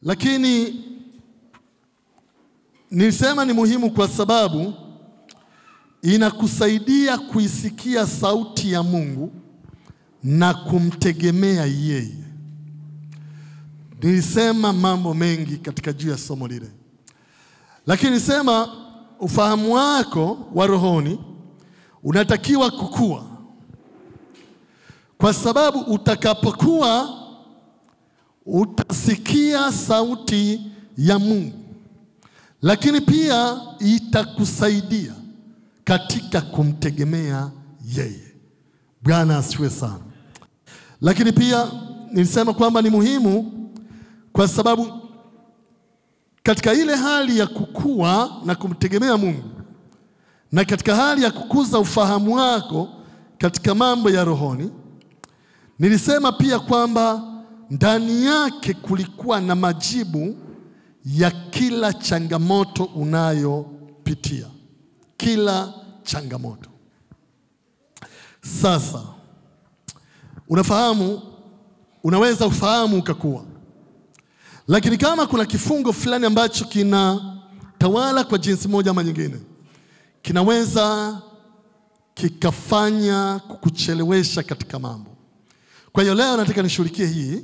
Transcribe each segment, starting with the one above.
Lakini nilisema ni muhimu kwa sababu inakusaidia kuisikia sauti ya Mungu na kumtegemea yeye. Nilisema mambo mengi katika juu ya somo lile. Lakini nilisema ufahamu wako wa rohoni unatakiwa kukua. Kwa sababu utakapokuwa utasikia sauti ya Mungu. Lakini pia itakusaidia katika kumtegemea yeye. Bwana asifiwe sana. Lakini pia nilisema kwamba ni muhimu kwa sababu katika ile hali ya kukua na kumtegemea Mungu na katika hali ya kukuza ufahamu wako katika mambo ya rohoni, nilisema pia kwamba ndani yake kulikuwa na majibu ya kila changamoto unayopitia. Kila changamoto. Sasa unafahamu, unaweza ufahamu ukakua. Lakini kama kuna kifungo fulani ambacho kinatawala kwa jinsi moja ama nyingine, kinaweza kikafanya kukuchelewesha katika mambo. Kwa hiyo leo nataka nishughulikie hii,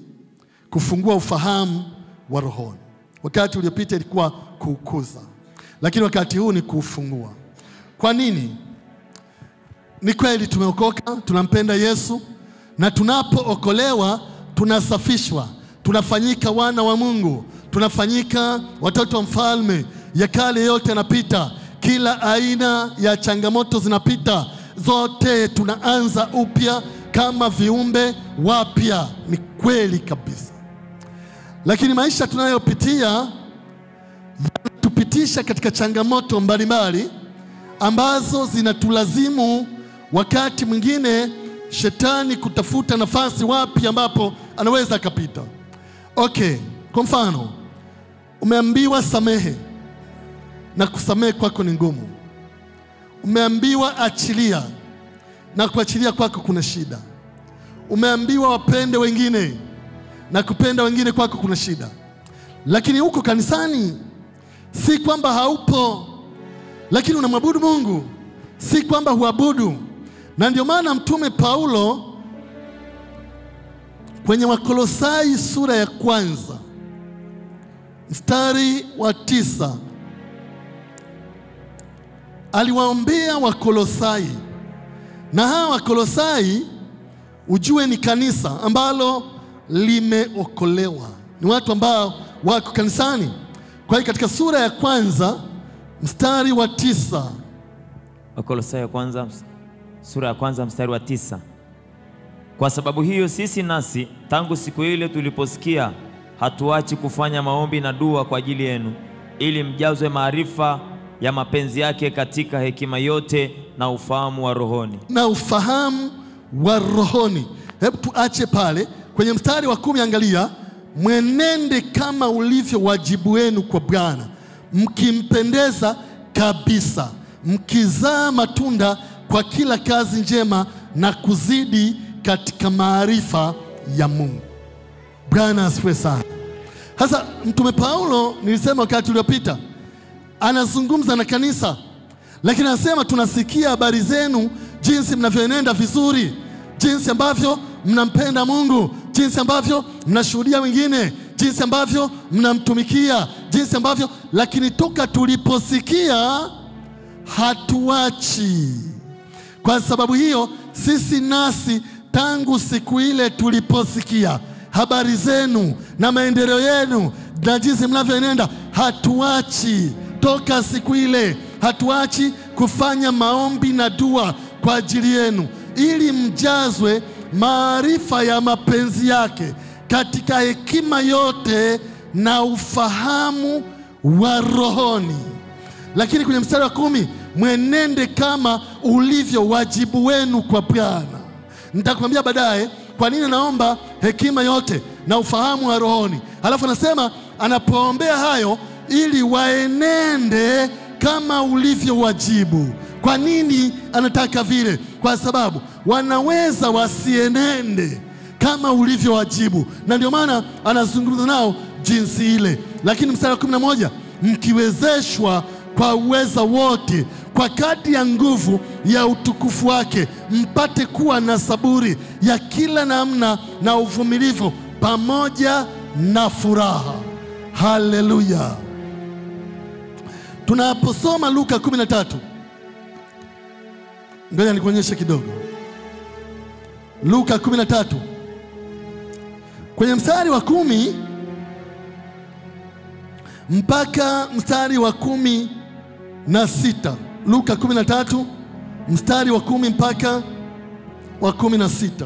kufungua ufahamu wa rohoni. Wakati uliopita ilikuwa kuukuza, lakini wakati huu ni kuufungua. Kwa nini? Ni kweli tumeokoka, tunampenda Yesu, na tunapookolewa tunasafishwa, tunafanyika wana wa Mungu, tunafanyika watoto wa mfalme. Ya kale yote yanapita, kila aina ya changamoto zinapita, zote tunaanza upya kama viumbe wapya. Ni kweli kabisa. Lakini maisha tunayopitia yanatupitisha katika changamoto mbalimbali ambazo zinatulazimu wakati mwingine shetani kutafuta nafasi wapi ambapo anaweza akapita. Okay, kwa mfano umeambiwa samehe na kusamehe kwako ni ngumu. Umeambiwa achilia na kuachilia kwako kuna shida. Umeambiwa wapende wengine na kupenda wengine kwako kuna shida. Lakini huko kanisani si kwamba haupo, lakini unamwabudu Mungu, si kwamba huabudu. Na ndio maana mtume Paulo kwenye Wakolosai sura ya 1 mstari wa 9 aliwaombea Wakolosai. Na hawa Wakolosai ujue ni kanisa ambalo limeokolewa, ni watu ambao wako kanisani. Kwa hiyo katika sura ya 1 mstari wa 9, Wakolosai sura ya 1 mstari wa 9, kwa sababu hiyo sisi nasi tangu siku ile tuliposikia hatuachi kufanya maombi na dua kwa ajili yenu, ili mjazwe maarifa ya mapenzi yake katika hekima yote na ufahamu wa rohoni. Na ufahamu wa rohoni. Hebu tuache pale kwenye mstari wa 10. Angalia, mwenende kama ulivyo wajibu wenu kwa Bwana, mkimpendeza kabisa, mkizaa matunda kwa kila kazi njema na kuzidi katika maarifa ya Mungu. Bwana asifiwe sana. Sasa mtume Paulo, nilisema wakati uliopita, anazungumza na kanisa, lakini anasema tunasikia habari zenu, jinsi mnavyoenenda vizuri, jinsi ambavyo mnampenda Mungu, jinsi ambavyo mnashuhudia wengine, jinsi ambavyo mnamtumikia, jinsi ambavyo, lakini toka tuliposikia hatuachi. Kwa sababu hiyo sisi nasi tangu siku ile tuliposikia habari zenu na maendeleo yenu na jinsi mnavyoenenda, hatuachi. Toka siku ile hatuachi kufanya maombi na dua kwa ajili yenu, ili mjazwe maarifa ya mapenzi yake katika hekima yote na ufahamu wa rohoni. Lakini kwenye mstari wa 10, mwenende kama ulivyo wajibu wenu kwa Bwana. Nitakwambia baadaye kwa nini naomba hekima yote na ufahamu wa rohoni. Halafu anasema anapoombea hayo ili waenende kama ulivyo wajibu. Kwa nini anataka vile? Kwa sababu wanaweza wasienende kama ulivyo wajibu, na ndio maana anazungumza nao jinsi ile. Lakini mstari wa 11, mkiwezeshwa kwa uweza wote kwa kadri ya nguvu ya utukufu wake, mpate kuwa na saburi ya kila namna na uvumilivu pamoja na furaha. Haleluya. Tunaposoma Luka 13, ngoja nikuonyeshe kidogo. Luka 13 kwenye mstari wa 10 mpaka mstari wa 16. Luka 13 mstari wa 10 mpaka wa 16.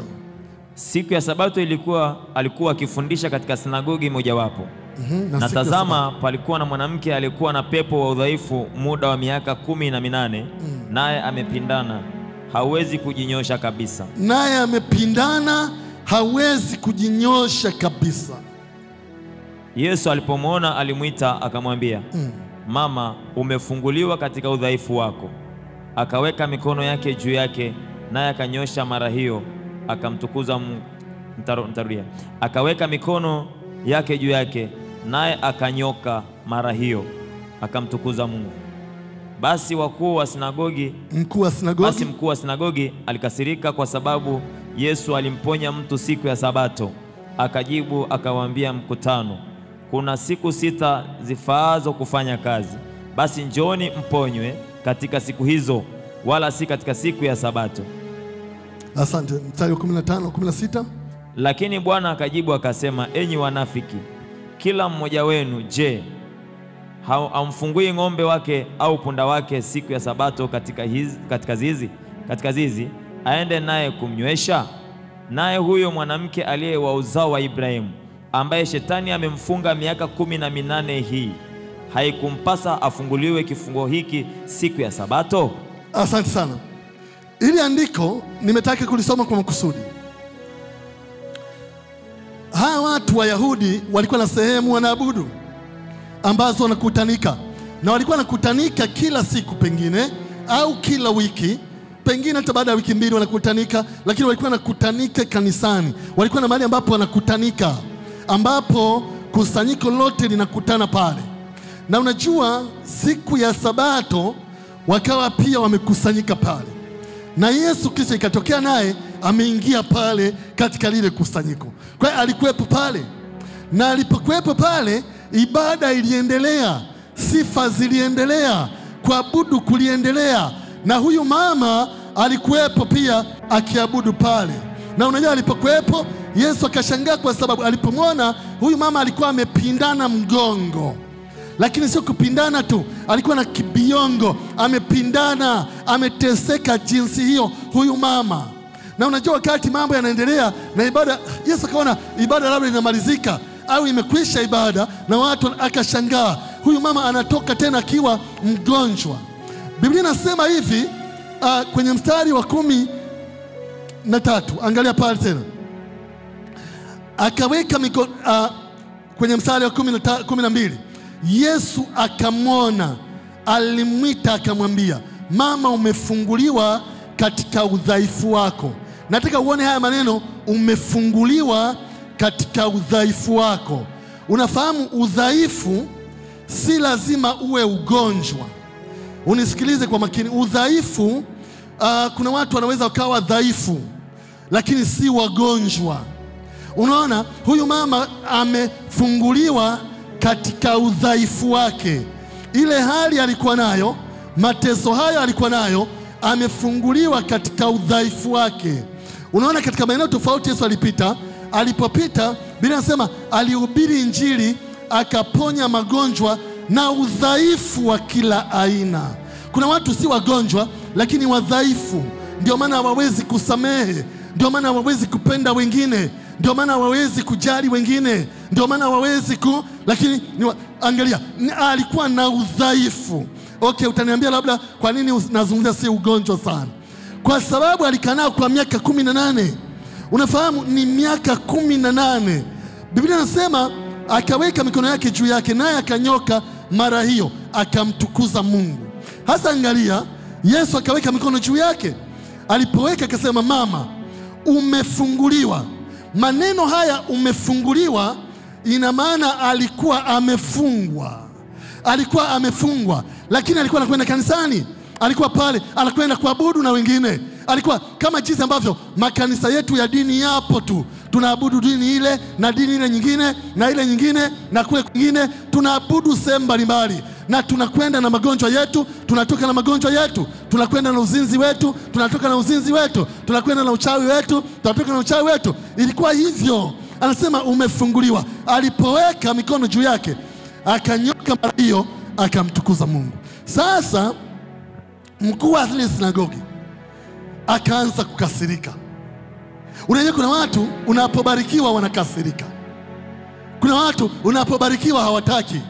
Siku ya Sabato alikuwa akifundisha katika sinagogi mojawapo. Na tazama, palikuwa na mwanamke alikuwa na pepo wa udhaifu muda wa miaka 18, naye amepindana, hawezi kujinyosha kabisa. Naye amepindana, hawezi kujinyosha kabisa. Yesu alipomwona alimwita akamwambia, mama, umefunguliwa katika udhaifu wako. Akaweka mikono yake juu yake, naye akanyosha mara hiyo, akamtukuza Mungu. Akaweka mikono yake juu yake, naye akanyoka mara hiyo, akamtukuza Mungu. Basi mkuu wa sinagogi alikasirika kwa sababu Yesu alimponya mtu siku ya Sabato. Akajibu akawaambia mkutano, kuna siku 6 zifaazo kufanya kazi. Basi njooni mponywe katika siku hizo, wala si katika siku ya Sabato. Asante. Mstari wa 15, 16. Lakini Bwana akajibu akasema, enyi wanafiki, kila mmoja wenu, je, hamfungui ng'ombe wake au punda wake siku ya Sabato katika zizi aende naye kumnywesha? Naye huyo mwanamke aliye wa uzao wa Ibrahimu, ambaye shetani amemfunga miaka 18 hii, haikumpasa afunguliwe kifungo hiki siku ya Sabato? Asante sana. Ili andiko nimetaka kulisoma kwa makusudi. Hawa watu wa Yahudi walikuwa na sehemu wanaabudu ambazo wanakutanika, na walikuwa wanakutanika kila siku pengine, au kila wiki, pengine hata baada ya wiki 2 wanakutanika, lakini walikuwa wanakutanika kanisani. Walikuwa na mahali ambapo wanakutanika, ambapo kusanyiko lote linakutana pale. Na unajua siku ya Sabato wakawa pia wamekusanyika pale, na Yesu kisha ikatokea naye ameingia pale katika lile kusanyiko. Kwa hiyo alikuwepo pale, na alipokuwepo pale ibada iliendelea, sifa ziliendelea, kuabudu kuliendelea, na huyu mama alikuwepo pia akiabudu pale. Na unajua alipokuwepo Yesu akashangaa, kwa sababu alipomwona huyu mama alikuwa amepindana mgongo. Lakini sio kupindana tu, alikuwa na kibiongo, amepindana, ameteseka jinsi hiyo huyu mama. Na unajua wakati mambo yanaendelea na ibada, Yesu akaona ibada labda inamalizika au imekwisha ibada, na watu akashangaa huyu mama anatoka tena akiwa mgonjwa. Biblia inasema hivi kwenye mstari wa 13, angalia pale tena. Akaweka mikono kwenye mstari wa 12, Yesu akamwona, alimwita akamwambia, mama, umefunguliwa katika udhaifu wako. Nataka uone haya maneno, umefunguliwa katika udhaifu wako. Unafahamu udhaifu si lazima uwe ugonjwa. Unisikilize kwa makini. Udhaifu, kuna watu wanaweza wakawa dhaifu lakini si wagonjwa. Unaona, huyu mama amefunguliwa katika udhaifu wake. Ile hali alikuwa nayo, mateso hayo alikuwa nayo, amefunguliwa katika udhaifu wake. Unaona, katika maeneo tofauti Yesu alipopita, Biblia inasema alihubiri Injili, akaponya magonjwa na udhaifu wa kila aina. Kuna watu si wagonjwa lakini wadhaifu, ndio maana hawawezi kusamehe, ndio maana hawawezi kupenda wengine, ndio maana hawawezi kujali wengine, ndio maana hawawezi lakini angalia, alikuwa na udhaifu. Okay, utaniambia labda kwa nini nazungumzia si ugonjwa sana? Kwa sababu alikaa nao kwa miaka 18. Unafahamu, ni miaka 18. Biblia inasema akaweka mikono yake juu yake, naye akanyoka mara hiyo, akamtukuza Mungu. Hasa angalia, Yesu akaweka mikono juu yake. Alipoweka akasema, mama, umefunguliwa. Maneno haya umefunguliwa ina maana alikuwa amefungwa, lakini alikuwa anakwenda kanisani, alikuwa pale anakwenda kuabudu na wengine. Alikuwa kama jinsi ambavyo makanisa yetu ya dini yapo tu, tunaabudu dini ile na dini ile nyingine na ile nyingine na kule kwingine, tunaabudu sehemu mbalimbali, na tunakwenda na magonjwa yetu, tunatoka na magonjwa yetu, tunakwenda na uzinzi wetu, tunatoka na uzinzi wetu, tunakwenda na uchawi wetu, tunatoka na uchawi wetu. Ilikuwa hivyo. Anasema umefunguliwa. Alipoweka mikono juu yake, akanyoka mara hiyo, akamtukuza Mungu. Sasa mkuu wa ile sinagogi akaanza kukasirika. Unajua kuna watu unapobarikiwa wanakasirika. Kuna watu unapobarikiwa hawataki.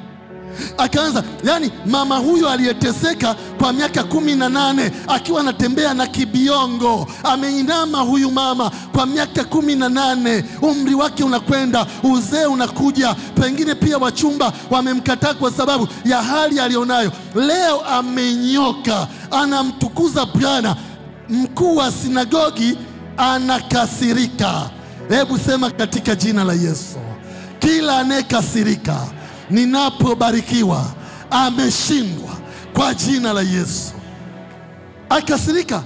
Akaanza, yani mama huyo aliyeteseka kwa miaka 18 akiwa anatembea na kibiongo, ameinama huyu mama kwa miaka 18, umri wake unakwenda, uzee unakuja, pengine pia wachumba wamemkataa kwa sababu ya hali alionayo. Leo amenyoka, anamtukuza Bwana. Mkuu wa sinagogi anakasirika. Hebu sema katika jina la Yesu, kila anayekasirika ninapobarikiwa ameshindwa kwa jina la Yesu. Akasirika,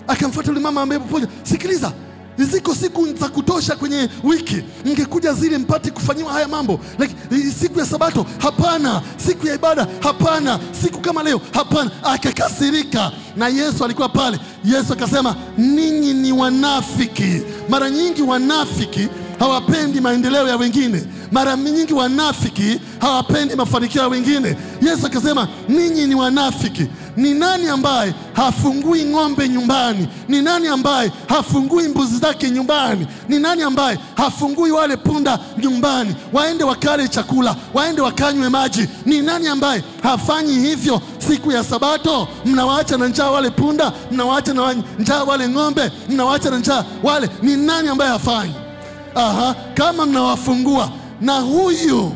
akamfuata yule mama ambaye popoja, sikiliza, ziko siku za kutosha kwenye wiki, ngekuja zile mpate kufanyiwa haya mambo. Like, siku ya Sabato hapana, siku ya ibada hapana, siku kama leo hapana. Akakasirika, na Yesu alikuwa pale. Yesu akasema, ninyi ni wanafiki. Mara nyingi wanafiki hawapendi maendeleo ya wengine. Mara nyingi wanafiki hawapendi mafanikio ya wengine. Yesu akasema, ninyi ni wanafiki. Ni nani ambaye hafungui ng'ombe nyumbani? Ni nani ambaye hafungui mbuzi zake nyumbani? Ni nani ambaye hafungui wale punda nyumbani waende wakale chakula, waende wakanywe maji? Ni nani ambaye hafanyi hivyo siku ya Sabato? Mnawaacha na njaa wale punda, mnawaacha na njaa wale ng'ombe, mnawaacha na njaa wale. Ni nani ambaye hafanyi? Kama mnawafungua. Na huyu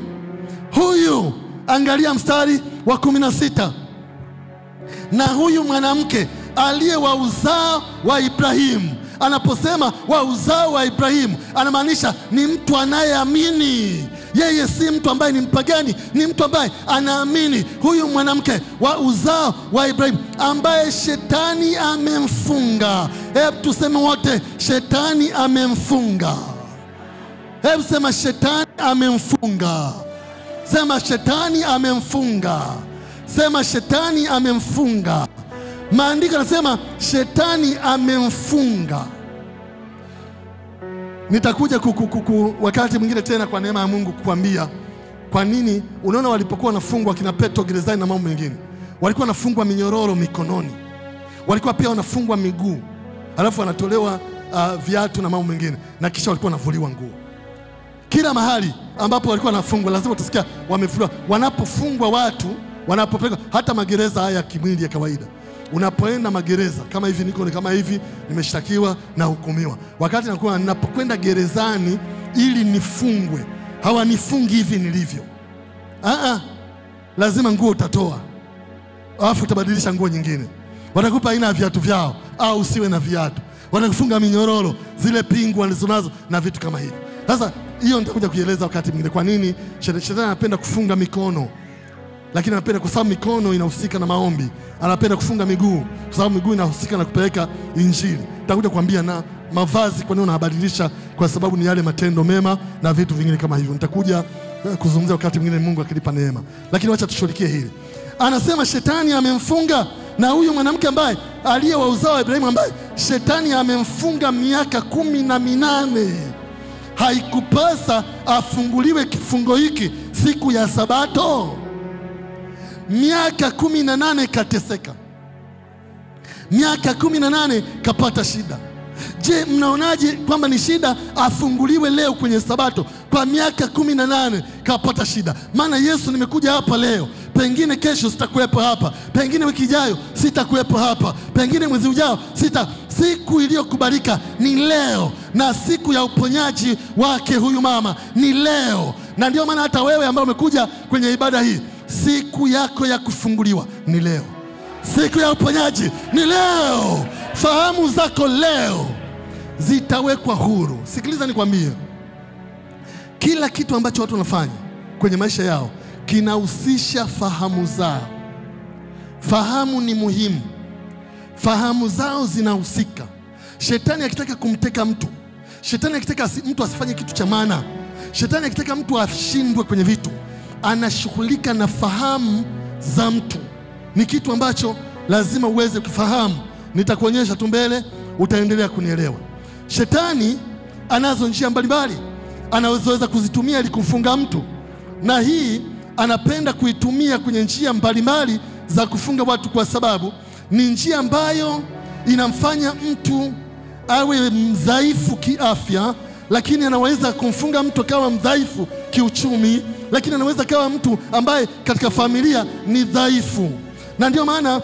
angalia mstari wa 16. Na huyu mwanamke aliye wa uzao wa Ibrahimu. Anaposema wa uzao wa Ibrahimu, anamaanisha ni mtu anayeamini. Yeye si mtu ambaye ni mpagani, ni mtu ambaye anaamini. Huyu mwanamke wa uzao wa Ibrahimu ambaye shetani amemfunga. Hebu tuseme wote, shetani amemfunga. Hebu sema, shetani amemfunga. Sema, shetani amemfunga. Sema, shetani amemfunga. Maandiko yanasema shetani amemfunga. Nitakuja wakati mwingine tena kwa neema ya Mungu kukuambia kwa nini. Unaona, walipokuwa wanafungwa kina Petro gerezani na mambo mengine, walikuwa wanafungwa minyororo mikononi, walikuwa pia wanafungwa miguu, alafu wanatolewa viatu na mambo mengine, na kisha walikuwa wanavuliwa nguo. Kila mahali ambapo walikuwa wanafungwa lazima tusikia wamefuliwa. Wanapofungwa watu, wanapopelekwa hata magereza haya ya kimwili ya kawaida, unapoenda magereza kama hivi, niko kama hivi, nimeshtakiwa na hukumiwa. Wakati ninapokwenda gerezani ili nifungwe, hawanifungi hivi nilivyo. Lazima nguo utatoa, alafu utabadilisha nguo nyingine. Watakupa aina ya viatu vyao au usiwe na viatu. Watakufunga minyororo, zile pingu walizonazo na vitu kama hivi. Sasa hiyo nitakuja kueleza wakati mwingine kwa nini shetani anapenda kufunga mikono. Lakini anapenda kwa sababu mikono inahusika na maombi. Anapenda kufunga miguu kwa sababu miguu inahusika na kupeleka injili. Nitakuja kuambia na mavazi kwa nini unabadilisha, kwa sababu ni yale matendo mema na vitu vingine kama hivyo. Nitakuja kuzungumzia wakati mwingine Mungu akilipa neema. Lakini wacha tushirikie hili. Anasema shetani amemfunga, na huyu mwanamke ambaye aliye wa uzao wa Ibrahimu ambaye shetani amemfunga miaka 18. Haikupasa afunguliwe kifungo hiki siku ya Sabato? Miaka 18 kateseka, miaka 18 kapata shida. Je, mnaonaje kwamba ni shida afunguliwe leo kwenye Sabato? Kwa miaka 18 kapata shida. Maana Yesu, nimekuja hapa leo, pengine kesho sitakuwepo hapa, pengine wiki ijayo sitakuwepo hapa, pengine mwezi ujao siku iliyokubalika ni leo, na siku ya uponyaji wake huyu mama ni leo. Na ndio maana hata wewe ambaye umekuja kwenye ibada hii, siku yako ya kufunguliwa ni leo. Siku ya uponyaji ni leo. Fahamu zako leo zitawekwa huru. Sikiliza nikwambie, Kila kitu ambacho watu wanafanya kwenye maisha yao kinahusisha fahamu zao. Fahamu ni muhimu. Fahamu zao zinahusika. Shetani akitaka kumteka mtu, shetani akitaka mtu asifanye kitu cha maana, shetani akitaka mtu ashindwe kwenye vitu, anashughulika na fahamu za mtu. Ni kitu ambacho lazima uweze kufahamu. Nitakuonyesha tu mbele, utaendelea kunielewa. Shetani anazo njia mbalimbali anaweza kuzitumia ili kufunga mtu, na hii anapenda kuitumia kwenye njia mbalimbali za kufunga watu, kwa sababu ni njia ambayo inamfanya mtu awe mdhaifu kiafya, lakini anaweza kumfunga mtu kama mdhaifu kiuchumi, lakini anaweza kawa mtu ambaye katika familia ni dhaifu. Na ndio maana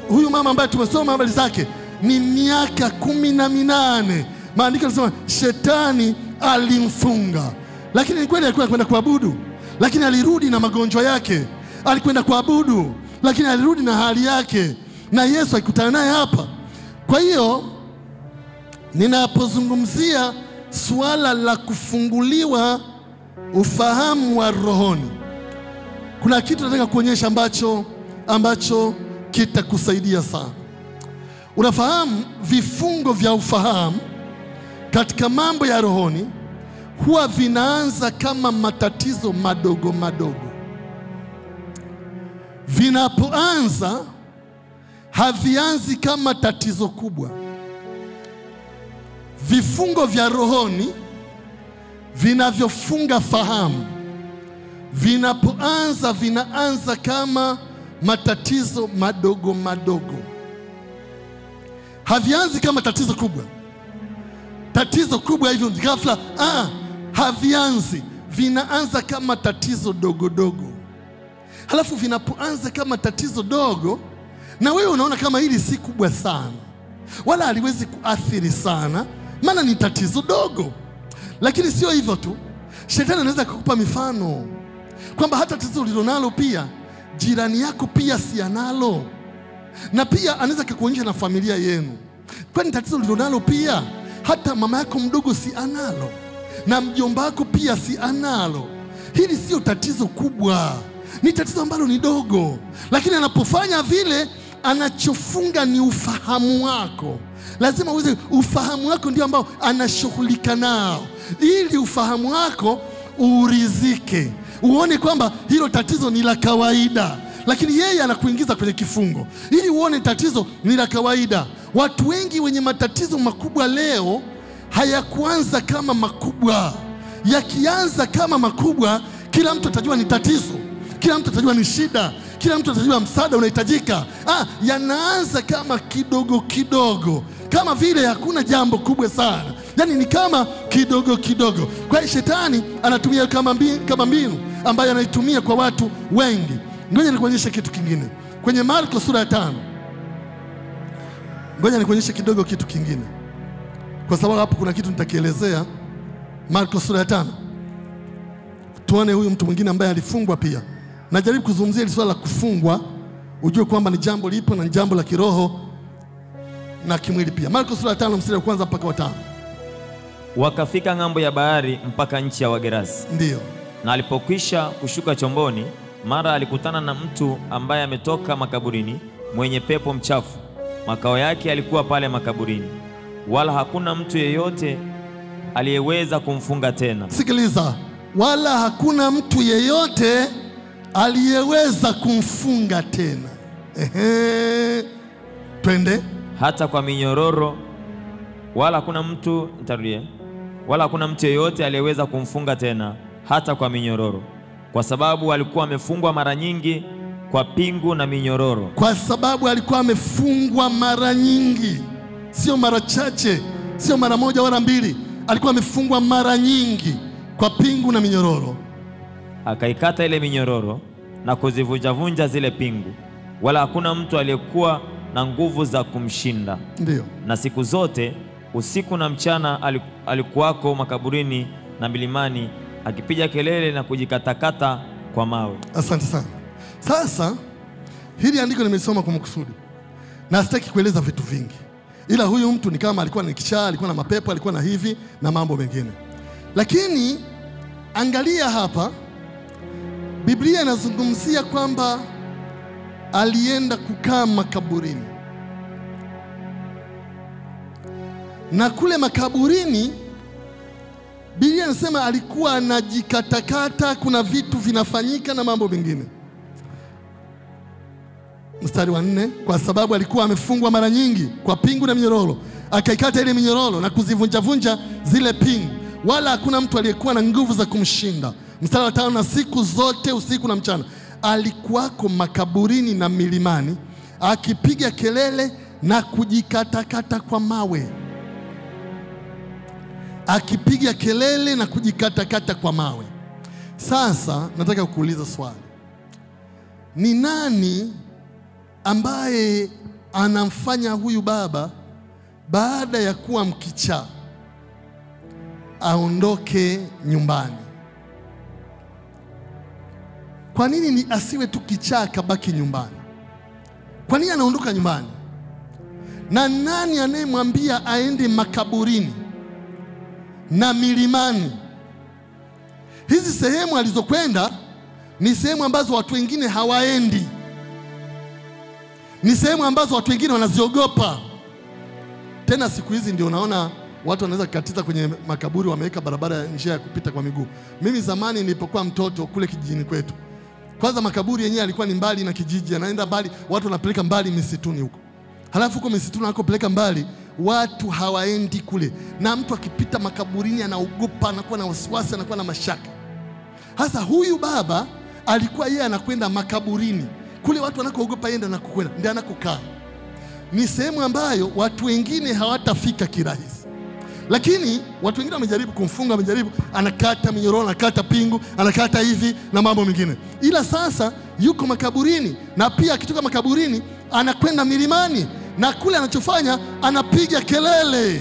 huyu mama ambaye tumesoma habari zake ni miaka 18, maandiko yanasema shetani alimfunga. Lakini ni kweli alikuwa kwenda kuabudu, lakini alirudi na magonjwa yake. Alikwenda kuabudu, lakini alirudi na hali yake, na Yesu alikutana naye hapa. Kwa hiyo ninapozungumzia suala la kufunguliwa ufahamu wa rohoni, kuna kitu nataka kuonyesha ambacho kitakusaidia sana. Unafahamu vifungo vya ufahamu katika mambo ya rohoni huwa vinaanza kama matatizo madogo madogo. Vinapoanza havianzi kama tatizo kubwa. Vifungo vya rohoni vinavyofunga fahamu vinapoanza vinaanza kama matatizo madogo madogo. Havianzi kama tatizo kubwa. Tatizo kubwa hivyo ghafla havianzi, vinaanza kama tatizo dogo dogo. Halafu vinapoanza kama tatizo dogo, na wewe unaona kama hili si kubwa sana, wala haliwezi kuathiri sana, maana ni tatizo dogo. Lakini sio hivyo tu, shetani anaweza kukupa mifano kwamba hata tatizo ulilonalo pia jirani yako pia si analo, na pia anaweza kukuonyesha na familia yenu, kwani tatizo ulilonalo pia hata mama yako mdogo si analo, na mjomba wako pia si analo. Hili sio tatizo kubwa, ni tatizo ambalo ni dogo. Lakini anapofanya vile, anachofunga ni ufahamu wako. Lazima uweze ufahamu wako ndio ambao anashughulika nao, ili ufahamu wako urizike, uone kwamba hilo tatizo ni la kawaida. Lakini yeye anakuingiza kwenye kifungo ili uone tatizo ni la kawaida. Watu wengi wenye matatizo makubwa leo hayakuanza kama makubwa. Yakianza kama makubwa, kila mtu atajua ni tatizo, kila mtu atajua ni shida, kila mtu atajua msaada unahitajika. Yanaanza kama kidogo kidogo, kama vile hakuna jambo kubwa sana, yani ni kama kidogo kidogo. Kwa hiyo shetani anatumia kama mbinu ambayo anaitumia kwa watu wengi. Ngoja nikuonyeshe kitu kingine kwenye Marko sura ya 5. Ngoja nikuonyeshe kidogo kitu kingine, kwa sababu hapo kuna kitu nitakielezea. Marko sura ya 5, tuone huyu mtu mwingine ambaye alifungwa pia. Najaribu kuzungumzia hili swala la kufungwa, ujue kwamba ni jambo lipo na ni jambo la kiroho na kimwili pia. Marko sura ya 5 mstari wa 1 mpaka wa 5. Wakafika ng'ambo ya bahari mpaka nchi ya Wagerasi. Ndiyo. Na alipokwisha kushuka chomboni, mara alikutana na mtu ambaye ametoka makaburini, mwenye pepo mchafu. Makao yake alikuwa pale makaburini, wala hakuna mtu yeyote aliyeweza kumfunga tena. Sikiliza, wala hakuna mtu yeyote aliyeweza kumfunga tena. Twende. Hata kwa minyororo, wala hakuna mtu, wala hakuna mtu yeyote aliyeweza kumfunga tena hata kwa minyororo, kwa sababu alikuwa amefungwa mara nyingi kwa pingu na minyororo. Kwa sababu alikuwa amefungwa mara nyingi, sio mara chache, sio mara moja wala mbili. Alikuwa amefungwa mara nyingi kwa pingu na minyororo. Akaikata ile minyororo na kuzivunjavunja zile pingu, wala hakuna mtu aliyekuwa na nguvu za kumshinda. Ndiyo. Na siku zote usiku na mchana alikuwako makaburini na milimani, akipiga kelele na kujikatakata kwa mawe. Asante sana. Sasa hili andiko nimesoma kwa makusudi, na sitaki kueleza vitu vingi, ila huyu mtu ni kama alikuwa ni kichaa, alikuwa na mapepo, alikuwa na hivi na mambo mengine. Lakini Angalia hapa, Biblia inazungumzia kwamba alienda kukaa makaburini. Na kule makaburini Biblia inasema alikuwa anajikatakata, kuna vitu vinafanyika na mambo mengine. Mstari wa 4, kwa sababu alikuwa amefungwa mara nyingi kwa pingu na minyororo, akaikata ile minyororo na kuzivunja zile pingu, wala hakuna mtu aliyekuwa na nguvu za kumshinda. Mstari wa 5, na siku zote usiku na mchana alikuwako makaburini na milimani, akipiga kelele na kujikatakata kwa mawe. Akipiga kelele na kujikatakata kwa mawe. Sasa nataka kukuuliza swali. Ni nani ambaye anamfanya huyu baba baada ya kuwa mkichaa aondoke nyumbani? Kwa nini ni asiwe tu kichaa kabaki nyumbani? Kwa nini anaondoka nyumbani? Na nani anayemwambia aende makaburini na milimani? Hizi sehemu alizokwenda ni sehemu ambazo watu wengine hawaendi. Ni sehemu ambazo watu wengine wanaziogopa. Tena siku hizi ndio unaona watu wanaweza kukatiza kwenye makaburi, wameweka barabara ya njia ya kupita kwa miguu. Mimi zamani nilipokuwa mtoto kule kijijini kwetu, kwanza makaburi yenyewe alikuwa ni mbali na kijiji, anaenda mbali, watu wanapeleka mbali misituni huko. Halafu huko misituni anakopeleka mbali, watu hawaendi kule. Na mtu akipita makaburini anaogopa, anakuwa na wasiwasi, anakuwa na mashaka. Hasa huyu baba alikuwa yeye anakwenda makaburini. Kule watu wanakoogopa yenda na kukwenda, ndio anakokaa. Ni sehemu ambayo watu wengine hawatafika kirahisi. Lakini watu wengine wamejaribu kumfunga, wamejaribu, anakata minyororo, anakata pingu, anakata hivi na mambo mengine. Ila sasa yuko makaburini, na pia akitoka makaburini anakwenda milimani, na kule anachofanya anapiga kelele.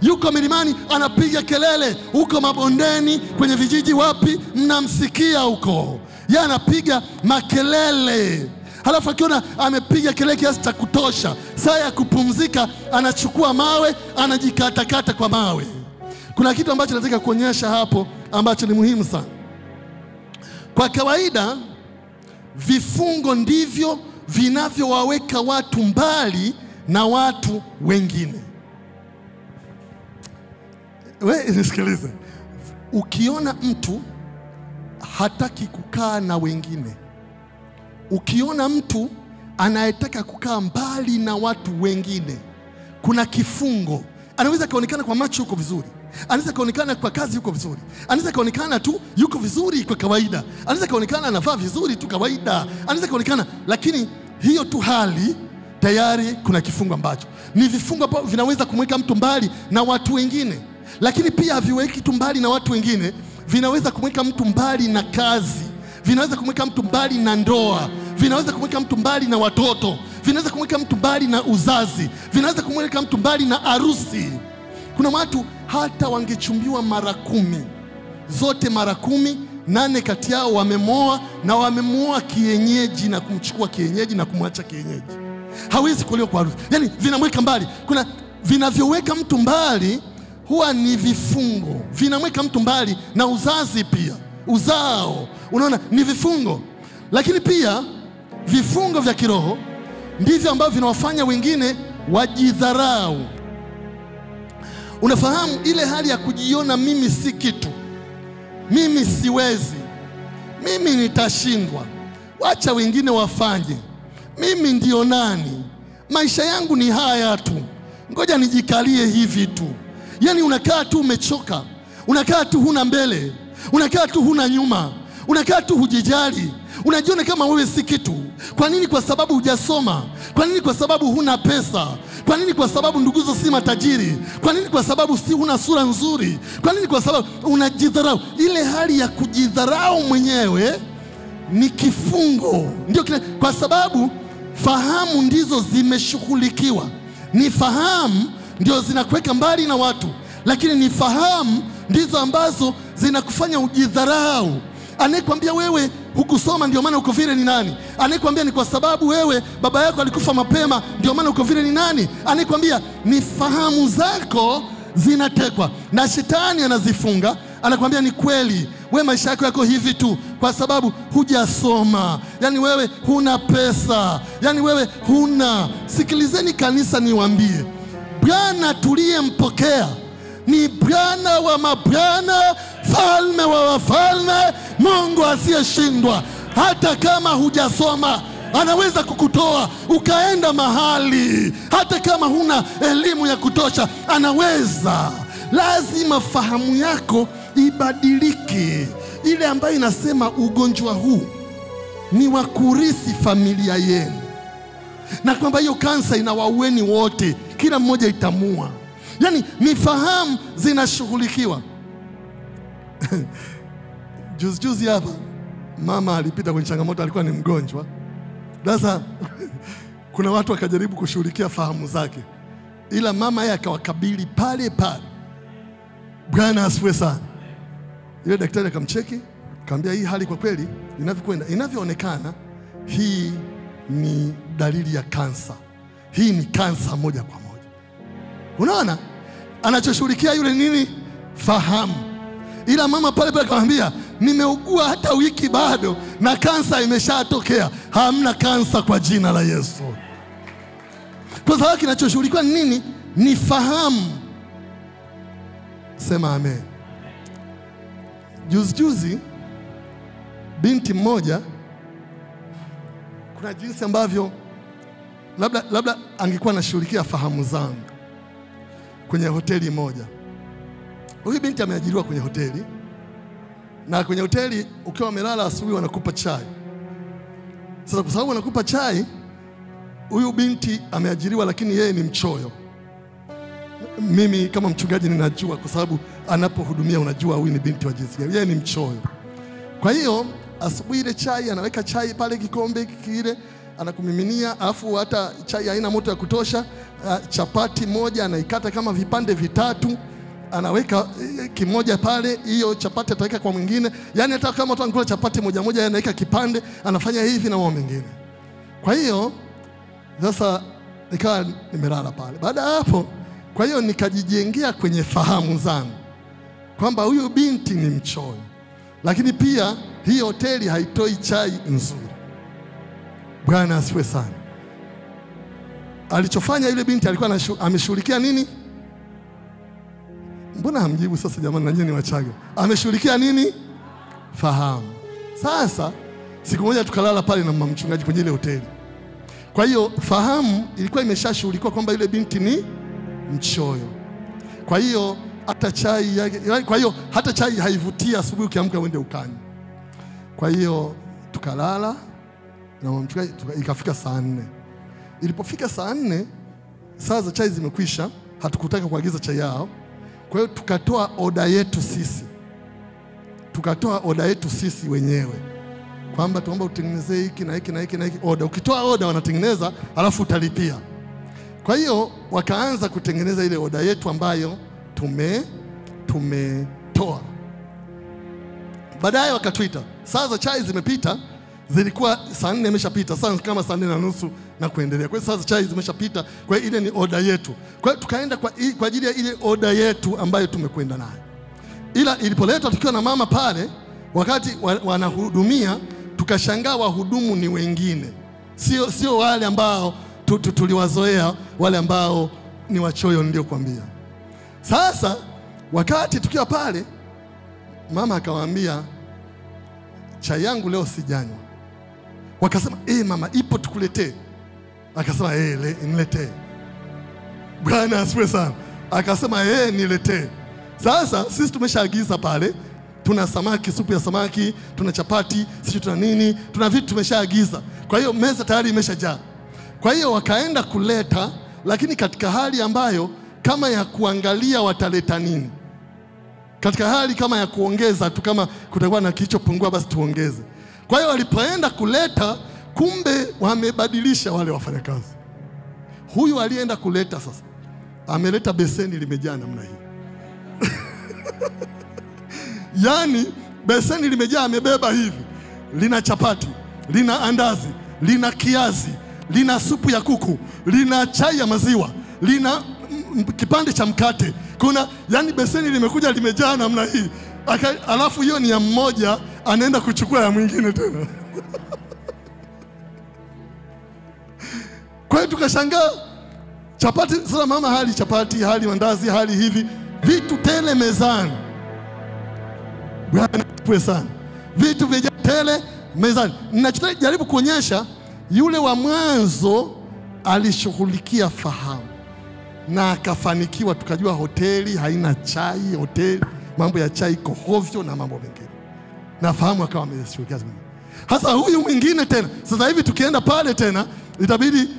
Yuko milimani anapiga kelele, huko mabondeni, kwenye vijiji wapi mnamsikia huko. Yeye anapiga makelele. Halafu akiona amepiga kelele kiasi cha kutosha, saa ya kupumzika anachukua mawe, anajikatakata kwa mawe. Kuna kitu ambacho nataka kuonyesha hapo ambacho ni muhimu sana. Kwa kawaida vifungo ndivyo vinavyowaweka watu mbali na watu wengine. Wewe nisikilize. Ukiona mtu hataki kukaa na wengine, ukiona mtu anayetaka kukaa mbali na watu wengine, kuna kifungo. Anaweza kaonekana kwa macho yuko vizuri, anaweza kaonekana kwa kazi yuko vizuri, anaweza kaonekana tu yuko vizuri kwa kawaida, anaweza kaonekana anavaa vizuri tu kawaida, anaweza kaonekana, lakini hiyo tu hali tayari kuna kifungo ambacho ni vifungo ambavyo vinaweza kumweka mtu mbali na watu wengine. Lakini pia haviweki tu mbali na watu wengine, vinaweza kumweka mtu mbali na kazi, vinaweza kumweka mtu mbali na ndoa, vinaweza kumweka mtu mbali na watoto, vinaweza kumweka mtu mbali na uzazi, vinaweza kumweka mtu mbali na harusi. Kuna watu hata wangechumbiwa mara 10, zote mara 10, 8 kati yao wamemoa, na wamemoa kienyeji na kumchukua kienyeji na kumwacha kienyeji. Hawezi kuolewa kwa harusi. Yaani vinamweka mbali. Kuna vinavyoweka mtu mbali huwa ni vifungo. Vinamweka mtu mbali na uzazi pia. Uzao, unaona, ni vifungo. Lakini pia vifungo vya kiroho ndivyo ambavyo vinawafanya wengine wajidharau. Unafahamu ile hali ya kujiona mimi si kitu, mimi siwezi, mimi nitashindwa, wacha wengine wafanye, mimi ndio nani, maisha yangu ni haya tu, ngoja nijikalie hivi tu. Yani unakaa tu umechoka, unakaa tu huna mbele, unakaa tu huna nyuma, unakaa tu hujijali, unajiona kama wewe si kitu. Kwa nini? Kwa sababu hujasoma. Kwa nini? Kwa sababu huna pesa. Kwa nini? Kwa sababu nduguzo si matajiri. Kwa nini? Kwa sababu si huna sura nzuri. Kwa nini? Kwa sababu unajidharau. Ile hali ya kujidharau mwenyewe ni kifungo. Ndio kwa sababu fahamu ndizo zimeshughulikiwa. Ni fahamu ndio zinakuweka mbali na watu, lakini ni fahamu ndizo ambazo zinakufanya ujidharau. Anayekwambia wewe hukusoma ndio maana uko vile ni nani? Anayekwambia ni kwa sababu wewe baba yako alikufa mapema ndio maana uko vile ni nani? Anayekwambia ni fahamu zako zinatekwa na shetani, anazifunga, anakuambia ni kweli, wewe maisha yako yako hivi tu kwa sababu hujasoma. Yani wewe huna pesa, yani wewe huna. Sikilizeni kanisa, niwaambie, Bwana tuliyempokea ni Bwana wa mabwana, falme wa wafalme, Mungu asiyeshindwa. Hata kama hujasoma, anaweza kukutoa ukaenda mahali. Hata kama huna elimu ya kutosha, anaweza. Lazima fahamu yako ibadilike, ile ambayo inasema ugonjwa huu ni wa kurithi familia yenu, na kwamba hiyo kansa inawaueni wote, kila mmoja itamua. Yani ni fahamu zinashughulikiwa. Juzi hapa mama alipita kwenye changamoto, alikuwa ni mgonjwa. Sasa kuna watu wakajaribu kushughulikia fahamu zake, ila mama yeye akawakabili pale pale. Bwana asifiwe sana. Ile daktari akamcheki, akamwambia hii hali kwa kweli inavyoonekana, hii ni dalili ya kansa. Hii ni kansa moja kwa moja. Unaona? Anachoshughulikia yule nini? Fahamu. Ila mama pale pale akamwambia, nimeugua hata wiki bado na kansa imeshatokea. Hamna kansa kwa jina la Yesu. Kwa sababu kinachoshughulikiwa nini? Ni fahamu. Sema amen. Juzi binti mmoja, kuna jinsi ambavyo labda angekuwa anashughulikia fahamu zangu kwenye hoteli moja. Huyu binti ameajiriwa kwenye hoteli, na kwenye hoteli ukiwa umelala asubuhi wanakupa chai. Sasa kwa sababu wanakupa chai, huyu binti ameajiriwa, lakini yeye ni mchoyo. Mimi kama mchungaji ninajua, kwa sababu anapohudumia unajua huyu ni binti wa jinsi gani. Yeye ni mchoyo. Kwa hiyo asubuhi ile chai, anaweka chai pale kikombe kile, anakumiminia, afu hata chai haina moto ya kutosha. Chapati moja anaikata kama vipande vitatu, anaweka kimoja pale, hiyo chapati ataweka kwa mwingine. Yani hata kama watu wanakula chapati moja moja, anaweka kipande, anafanya hivi na wao mwingine. Kwa hiyo sasa nikawa nimelala pale. Baada ya hapo, kwa hiyo nikajijengea kwenye fahamu zangu kwamba huyu binti ni mchoyo, lakini pia hii hoteli haitoi chai nzuri. Bwana asifiwe sana. Alichofanya yule binti, alikuwa ameshughulikia nini? Mbona hamjibu sasa jamani, na nyinyi ni Wachaga? Ameshughulikia nini? Fahamu. Sasa siku moja tukalala pale na mama mchungaji kwenye ile hoteli. Kwa hiyo fahamu ilikuwa imeshashughulikiwa kwamba yule binti ni mchoyo. Kwa hiyo hata chai yake, kwa hiyo hata chai haivutia asubuhi ukiamka uende ukanywe. Kwa hiyo tukalala na mama mchungaji, ikafika saa 4. Ilipofika saa 4, saa za chai zimekwisha, hatukutaka kuagiza chai yao. Kwa hiyo tukatoa oda yetu sisi. Tukatoa oda yetu sisi wenyewe, kwamba tuomba utengeneze hiki na hiki na hiki na hiki. Oda, ukitoa oda wanatengeneza, alafu utalipia. Kwa hiyo wakaanza kutengeneza ile oda yetu ambayo tumetoa. Baadaye wakatuita. Saa za chai zimepita, zilikuwa saa 4 imeshapita, sasa kama saa 4:30 na kuendelea. Kwa hiyo saa za chai zimeshapita, kwa hiyo ile ni oda yetu. Kwa hiyo tukaenda kwa ajili ya ile oda yetu ambayo tumekwenda nayo. Ila ilipoletwa tukiwa na mama pale, wakati wanahudumia, tukashangaa wahudumu ni wengine. Sio wale ambao tuliwazoea, wale ambao ni wachoyo ndio kuambia. Sasa wakati tukiwa pale, mama akawaambia, chai yangu leo sijanywa. Wakasema, mama ipo tukuletee. Akasema, niletee. Bwana asifiwe sana. Akasema, niletee. Sasa sisi tumeshaagiza pale, tuna samaki, supu ya samaki, tuna chapati, sisi tuna nini, tuna vitu tumeshaagiza. Kwa hiyo meza tayari imeshajaa. Kwa hiyo wakaenda kuleta, lakini katika hali ambayo kama ya kuangalia wataleta nini. Katika hali kama ya kuongeza tu, kama kutakuwa na kilichopungua basi tuongeze. Kwa hiyo walipoenda kuleta, kumbe wamebadilisha wale wafanyakazi. Huyu alienda kuleta sasa, ameleta beseni limejaa namna hii. Yani beseni limejaa, amebeba hivi. Lina chapati, lina andazi, lina kiazi, lina supu ya kuku, lina chai ya maziwa, lina kipande cha mkate. Yani beseni limekuja limejaa namna hii. Alafu hiyo ni ya mmoja, anaenda kuchukua ya mwingine tena. Kwa hiyo tukashangaa, chapati sasa, mama hali chapati, hali mandazi, hali hivi vitu tele mezani. Bwana asifiwe sana. Vitu vya tele mezani. Ninachojaribu kuonyesha, yule wa mwanzo alishughulikia fahamu na akafanikiwa. Tukajua hoteli haina chai, hoteli mambo ya chai iko hovyo na mambo mengine, na fahamu akawa ameshughulikia. Hasa huyu mwingine tena, sasa hivi tukienda pale tena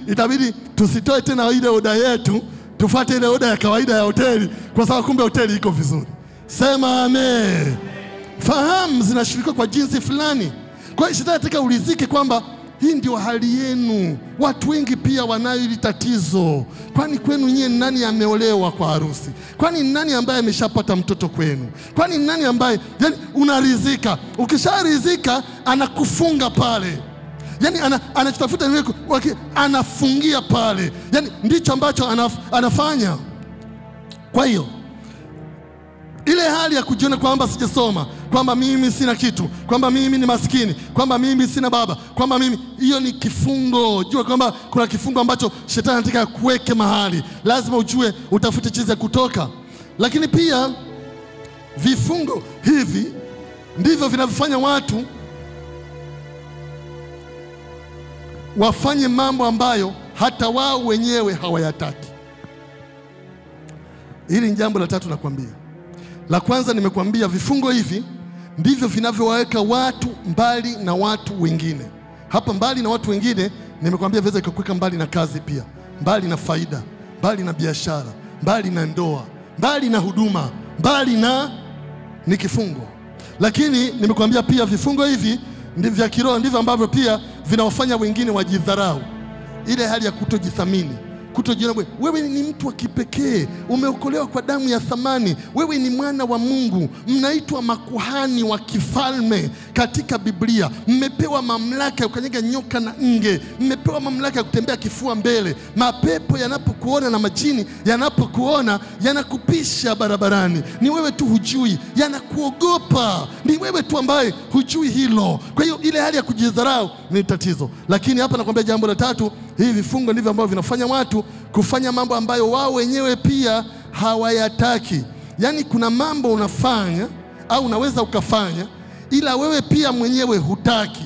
itabidi tusitoe tena ile oda yetu, tufuate ile oda ya kawaida ya hoteli, kwa sababu kumbe hoteli iko vizuri. Sema amen. Fahamu zinashirika kwa jinsi fulani. Kwa hiyo shetani anataka ulizike kwamba hii ndio hali yenu. Watu wengi pia wanayo hili tatizo. Kwani kwenu nyie nani ameolewa kwa harusi? Kwani nani ambaye ameshapata mtoto kwenu? Kwani nani ambaye yani unarizika? Ukisharizika anakufunga pale. Yani anachotafuta ni anafungia pale. Yani ndicho ambacho anafanya. Kwa hiyo ile hali ya kujiona kwamba sijasoma, kwamba mimi sina kitu, kwamba mimi ni maskini, kwamba mimi sina baba, kwamba mimi, hiyo ni kifungo. Jua kwamba kuna kifungo ambacho shetani anataka kuweke mahali. Lazima ujue, utafute jinsi ya kutoka. Lakini pia vifungo hivi ndivyo vinavyofanya watu wafanye mambo ambayo hata wao wenyewe hawayataki. Hili ni jambo la tatu nakwambia. La kwanza nimekuambia vifungo hivi ndivyo vinavyowaweka watu mbali na watu wengine. Hapa mbali na watu wengine nimekuambia viweza kukuweka mbali na kazi pia, mbali na faida, mbali na biashara, mbali na ndoa, mbali na huduma, mbali na ni kifungo. Lakini nimekuambia pia vifungo hivi ndivyo vya kiroho, ndivyo ambavyo pia vinawafanya wengine wajidharau. Ile hali ya kutojithamini, kutojiona wewe ni mtu wa kipekee, umeokolewa kwa damu ya thamani, wewe ni mwana wa Mungu, mnaitwa makuhani wa kifalme katika Biblia, mmepewa mamlaka ya kukanyaga nyoka na nge, mmepewa mamlaka ya kutembea kifua mbele. Mapepo yanapokuona na majini yanapokuona yanakupisha barabarani, ni wewe tu hujui, yanakuogopa, ni wewe tu ambaye hujui hilo. Kwa hiyo ile hali ya kujidharau ni tatizo. Lakini hapa nakwambia jambo la tatu, hivi vifungo ndivyo ambavyo vinafanya watu kufanya mambo ambayo wao wenyewe pia hawayataki. Yani kuna mambo unafanya au unaweza ukafanya ila wewe pia mwenyewe hutaki.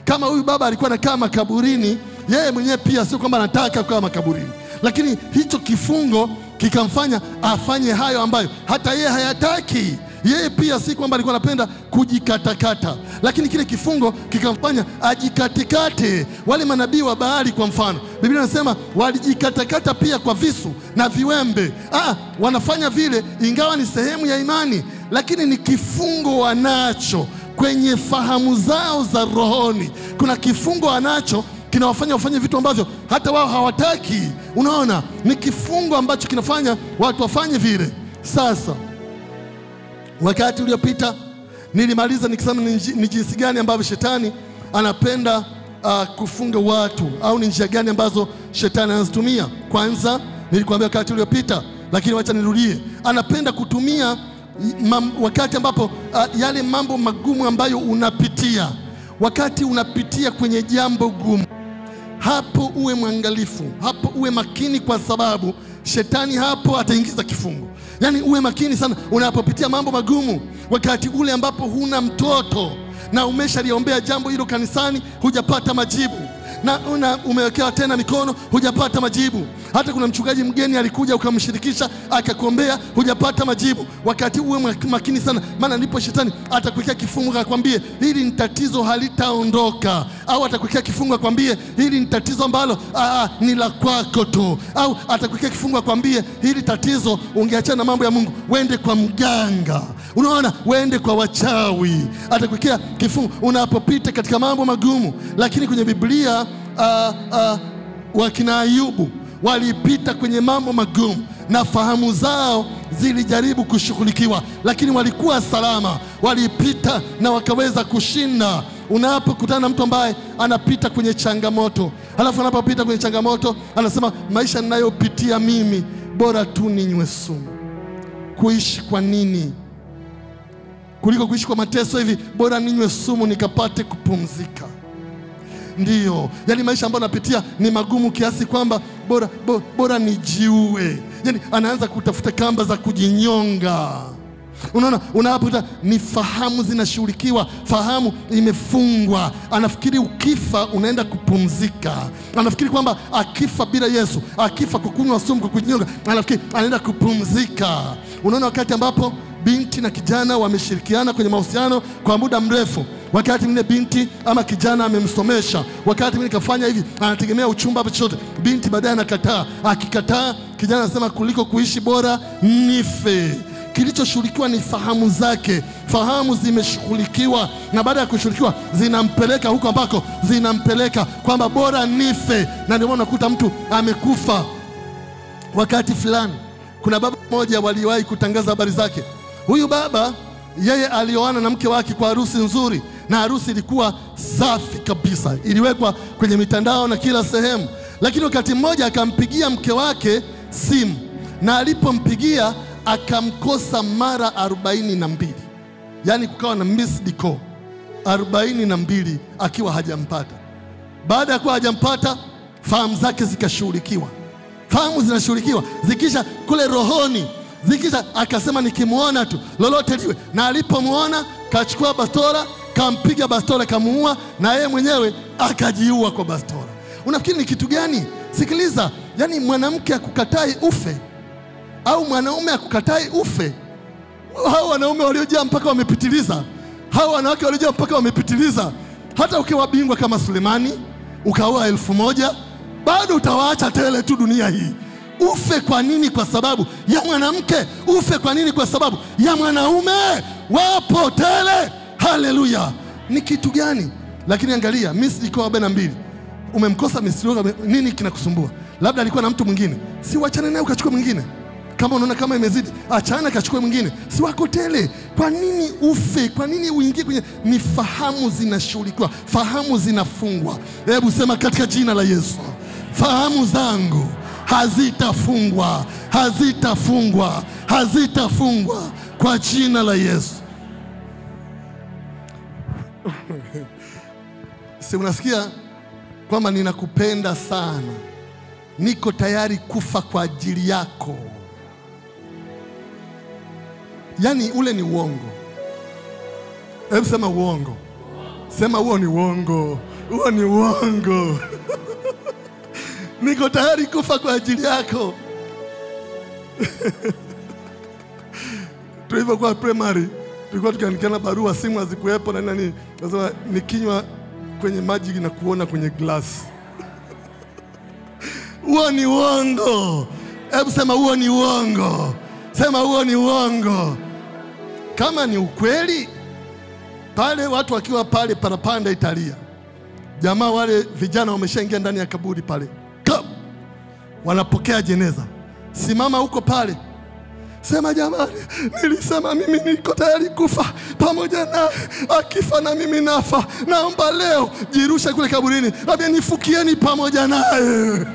Kama huyu baba alikuwa anakaa makaburini, yeye mwenyewe pia sio kwamba anataka kukaa makaburini, lakini hicho kifungo kikamfanya afanye hayo ambayo hata yeye hayataki. Yeye pia si kwamba alikuwa anapenda kujikatakata, lakini kile kifungo kikamfanya ajikatekate. Wale manabii wa Baali kwa mfano, Biblia inasema walijikatakata pia kwa visu na viwembe. Wanafanya vile ingawa ni sehemu ya imani, lakini ni kifungo wanacho kwenye fahamu zao za rohoni. Kuna kifungo wanacho kinawafanya wafanye vitu ambavyo hata wao hawataki. Unaona, ni kifungo ambacho kinafanya watu wafanye vile. Sasa wakati uliopita nilimaliza nikisema ni jinsi gani ambavyo shetani anapenda kufunga watu, au ni njia gani ambazo shetani anazitumia. Kwanza nilikwambia wakati uliopita, lakini wacha nirudie. Anapenda kutumia wakati ambapo yale mambo magumu ambayo unapitia, wakati unapitia kwenye jambo gumu, hapo uwe mwangalifu, hapo uwe makini, kwa sababu shetani hapo ataingiza kifungo. Yani uwe makini sana unapopitia mambo magumu. Wakati ule ambapo huna mtoto na umeshaliombea jambo hilo kanisani, hujapata majibu, na umewekewa tena mikono, hujapata majibu. Hata kuna mchungaji mgeni alikuja ukamshirikisha akakuombea, hujapata majibu. Wakati uwe makini sana, maana ndipo shetani atakuwekea kifungo akwambie hili ni tatizo halitaondoka, au atakuwekea kifungo akwambie hili ni tatizo ambalo ni la kwako tu, au atakuwekea kifungo akwambie hili tatizo ungeachana na mambo ya Mungu, wende kwa mganga. Unaona, wende kwa wachawi. Atakuwekea kifungo unapopita katika mambo magumu. Lakini kwenye Biblia wakina Ayubu walipita kwenye mambo magumu na fahamu zao zilijaribu kushughulikiwa, lakini walikuwa salama, walipita na wakaweza kushinda. Unapokutana na mtu ambaye anapita kwenye changamoto, halafu anapopita kwenye changamoto anasema maisha ninayopitia mimi bora tu ninywe sumu, kuishi kwa nini? kuliko kuishi kwa mateso hivi, bora ninywe sumu nikapate kupumzika. Ndiyo, yani maisha ambayo napitia ni magumu kiasi kwamba bora nijiue. Yani anaanza kutafuta kamba za kujinyonga. Unaona, unapokuta ni fahamu zinashughulikiwa, fahamu imefungwa. Anafikiri ukifa unaenda kupumzika. Anafikiri kwamba akifa bila Yesu, akifa kwa kunywa sumu, kwa kujinyonga, anafikiri anaenda kupumzika. Unaona, wakati ambapo binti na kijana wameshirikiana kwenye mahusiano kwa muda mrefu, wakati mwingine binti ama kijana amemsomesha, wakati mwingine kafanya hivi, anategemea uchumba hapo chochote, binti baadaye anakataa. Akikataa, kijana anasema kuliko kuishi bora nife. Kilichoshughulikiwa ni fahamu zake. Fahamu zimeshughulikiwa, na baada ya kushughulikiwa zinampeleka huko ambako zinampeleka, kwamba bora nife. Na ndio maana unakuta mtu amekufa. Wakati fulani kuna baba mmoja waliwahi kutangaza habari zake. Huyu baba, yeye alioana na mke wake kwa harusi nzuri, na harusi ilikuwa safi kabisa, iliwekwa kwenye mitandao na kila sehemu. Lakini wakati mmoja akampigia mke wake simu, na alipompigia akamkosa mara 42. Yani kukawa na missed call 42 akiwa hajampata. Baada ya kuwa hajampata, fahamu zake zikashughulikiwa. Fahamu zinashughulikiwa, zikisha kule rohoni, zikisha akasema nikimuona tu lolote liwe. Na alipomuona kachukua bastola, kampiga bastola, kamuua, na yeye mwenyewe akajiua kwa bastola. Unafikiri ni kitu gani? Sikiliza, yani mwanamke akukatai ufe, au mwanaume akukatai ufe. Hao wanaume waliojaa mpaka wamepitiliza, hao wanawake waliojaa mpaka wamepitiliza. Hata ukiwa bingwa kama Sulemani, ukaoa 1000, bado utawaacha tele tu dunia hii. Ufe kwa nini? Kwa sababu ya mwanamke. Ufe kwa nini? Kwa sababu ya mwanaume. Wapo tele. Haleluya! Ni kitu gani? Lakini angalia, Misri iko 42. Umemkosa Misri, nini kinakusumbua? Labda alikuwa na mtu mwingine, si wachane naye ukachukua mwingine. Kama unaona kama imezidi, achana kachukua mwingine. Si wako tele. Kwa nini ufe? Kwa nini uingie kwenye? Ni fahamu zinashughulikiwa, fahamu zinafungwa. Hebu sema katika jina la Yesu, fahamu zangu hazitafungwa, hazitafungwa, hazitafungwa kwa jina la Yesu. Si unasikia kwamba ninakupenda sana, niko tayari kufa kwa ajili yako. Yani ule ni uongo. Hebu sema uongo. Sema huo ni uongo. Huo ni uongo. Niko tayari kufa kwa ajili yako. Tulivyokuwa primary, tulikuwa tukiandikana barua, simu hazikuwepo na nini. Sasa nikinywa kwenye maji na kuona kwenye glass. Huo ni uongo. Hebu sema huo ni uongo. Sema huo ni uongo. Kama ni ukweli, pale watu wakiwa pale parapanda Italia, jamaa wale vijana wameshaingia ndani ya kaburi pale, wanapokea jeneza. Simama huko pale, sema jamani, nilisema mimi niko tayari kufa pamoja na akifa na mimi nafa. Naomba leo jirusha kule kaburini, labda nifukieni pamoja naye.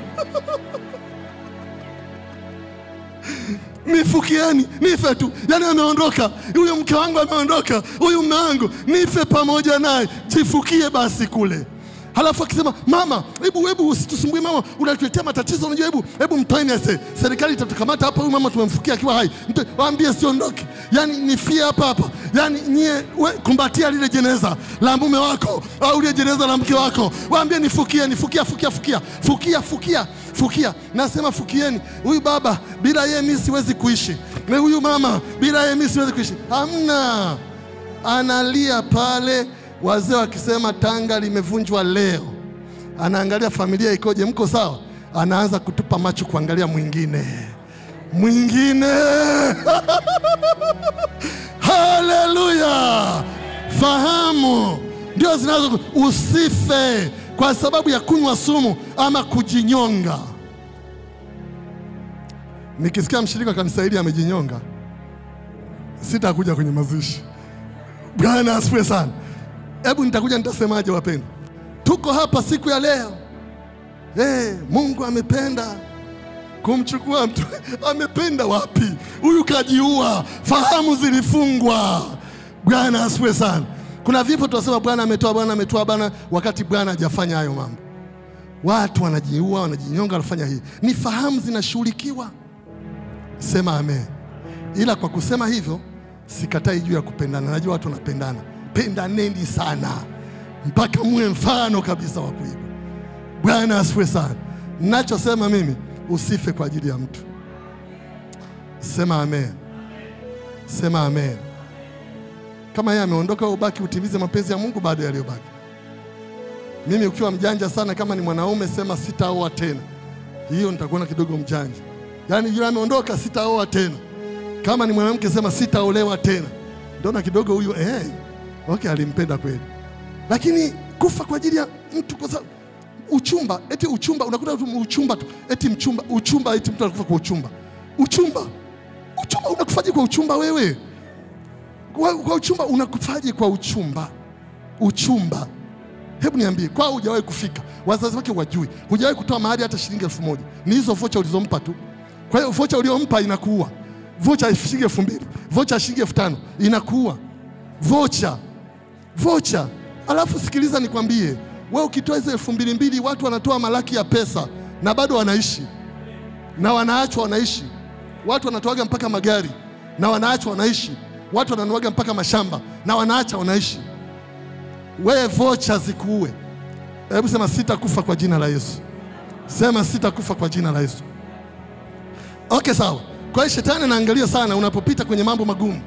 Nifukieni, nife tu. Yani ameondoka, huyo mke wangu ameondoka, huyu mume wangu, nife pamoja naye, jifukie basi kule. Halafu akisema mama, hebu usitusumbue mama, unatuletea matatizo, unajua, hebu mtoeni ese, serikali itatukamata hapa, huyu mama tumemfukia akiwa hai. Waambie siondoke, yani nifie hapa hapa. Yani nyie kumbatia lile jeneza la mume wako au lile jeneza la mke wako, waambie nifukie, fukia. Nasema fukieni. Huyu baba bila yeye mimi siwezi kuishi, na huyu mama bila yeye mimi siwezi kuishi. Hamna. Analia pale, wazee wakisema tanga limevunjwa leo. Anaangalia familia ikoje, mko sawa? Anaanza kutupa macho kuangalia mwingine. Haleluya! Fahamu ndio zinazo usife kwa sababu ya kunywa sumu ama kujinyonga. Nikisikia mshirika wa kanisa hili amejinyonga, sitakuja kwenye mazishi. Bwana asifiwe sana. Hebu nitakuja nitasemaje wapendwa? Tuko hapa siku ya leo. Mungu amependa kumchukua mtu. Amependa wapi? Huyu kajiua. Fahamu zilifungwa. Bwana asifiwe sana. Kuna vifo tunasema Bwana ametoa, Bwana ametoa, Bwana, wakati Bwana hajafanya hayo mambo. Watu wanajiua, wanajinyonga, wanafanya hii. Ni fahamu zinashughulikiwa. Sema amen. Ila kwa kusema hivyo sikatai juu ya kupendana. Najua watu wanapendana. Pendaneni sana mpaka muwe mfano kabisa wa kuiga. Bwana asifiwe sana. Ninachosema mimi, usife kwa ajili ya mtu. Sema amen. Sema amen. Kama yeye ameondoka, ubaki utimize mapenzi ya Mungu baada ya yaliyobaki. Mimi ukiwa mjanja sana, kama ni mwanaume sema sitaoa tena. Hiyo nitakuona kidogo mjanja. Yaani yule ameondoka, sitaoa tena. Kama ni mwanamke sema sitaolewa tena. Ndio kidogo huyu okay, alimpenda kweli. Lakini kufa kwa ajili ya mtu, kwa sababu uchumba, eti uchumba, unakuta uchumba tu, eti uchumba, eti mtu anakufa kwa uchumba. Uchumba unakufaje kwa uchumba wewe? Kwa uchumba unakufaje kwa uchumba? Uchumba. Hebu niambie, kwa hujawahi kufika, wazazi wake wajui, hujawahi kutoa mahali hata shilingi 1000. Ni hizo vocha ulizompa tu. Kwa hiyo vocha uliompa inakuua. Vocha ya shilingi 2000, vocha ya shilingi 5000 inakuua. Vocha. Alafu sikiliza nikwambie, wewe ukitoa hizo 2200, watu wanatoa malaki ya pesa na bado wanaishi. Na wanaachwa wanaishi. Watu wanatoaga mpaka magari na wanaachwa wanaishi. Watu wananuaga mpaka mashamba na wanaacha wanaishi. Wewe vocha zikuue. Hebu sema sitakufa kwa jina la Yesu. Sema sitakufa kwa jina la Yesu. Okay, sawa. Kwa hiyo shetani anaangalia sana unapopita kwenye mambo magumu.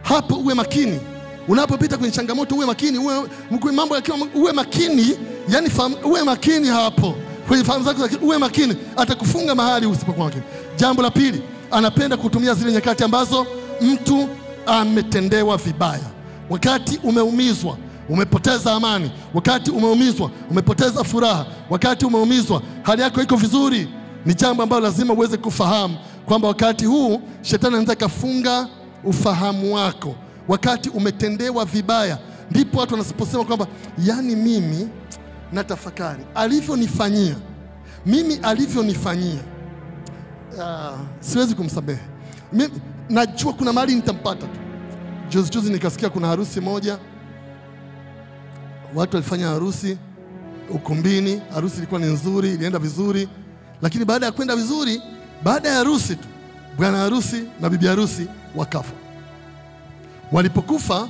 Hapo uwe makini. Unapopita kwenye changamoto uwe makini, mambo yakiwa uwe makini, yani uwe makini hapo. Kwenye fahamu zako uwe makini, atakufunga mahali usipokuwa makini. Jambo la pili, anapenda kutumia zile nyakati ambazo mtu ametendewa vibaya. Wakati umeumizwa, umepoteza amani, wakati umeumizwa, umepoteza furaha, wakati umeumizwa, hali yako iko vizuri, ni jambo ambalo lazima uweze kufahamu kwamba wakati huu shetani anataka kufunga ufahamu wako. Wakati umetendewa vibaya, ndipo watu wanaposema kwamba yani mimi natafakari alivyonifanyia. Mimi alivyonifanyia siwezi kumsamehe. Mimi najua kuna mahali nitampata tu. Juzi nikasikia kuna harusi moja, watu walifanya harusi ukumbini, harusi ilikuwa ni nzuri, ilienda vizuri, lakini baada ya kwenda vizuri, baada ya harusi tu, bwana harusi na bibi harusi wakafa. Walipokufa,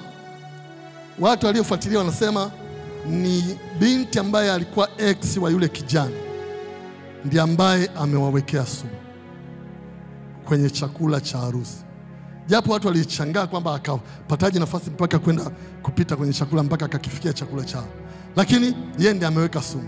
watu waliofuatilia wanasema ni binti ambaye alikuwa ex wa yule kijana ndiye ambaye amewawekea sumu kwenye chakula cha harusi. Japo watu walishangaa kwamba akapataje nafasi mpaka kwenda kupita kwenye chakula mpaka akakifikia chakula chao, lakini yeye ndiye ameweka sumu.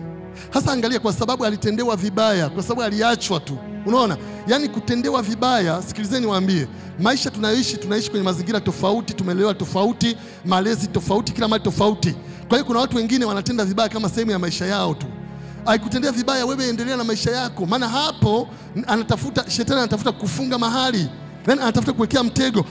Hasa angalia, kwa sababu alitendewa vibaya, kwa sababu aliachwa tu. Unaona? Yani kutendewa vibaya, sikilizeni waambie, maisha tunaishi kwenye mazingira tofauti, tumelelewa tofauti, malezi tofauti, kila mali tofauti. Kwa hiyo kuna watu wengine wanatenda vibaya kama sehemu ya maisha yao tu. Aikutendea vibaya, wewe endelea na maisha yako. Maana hapo shetani anatafuta kufunga mahali. Yaani anatafuta kuwekea mtego.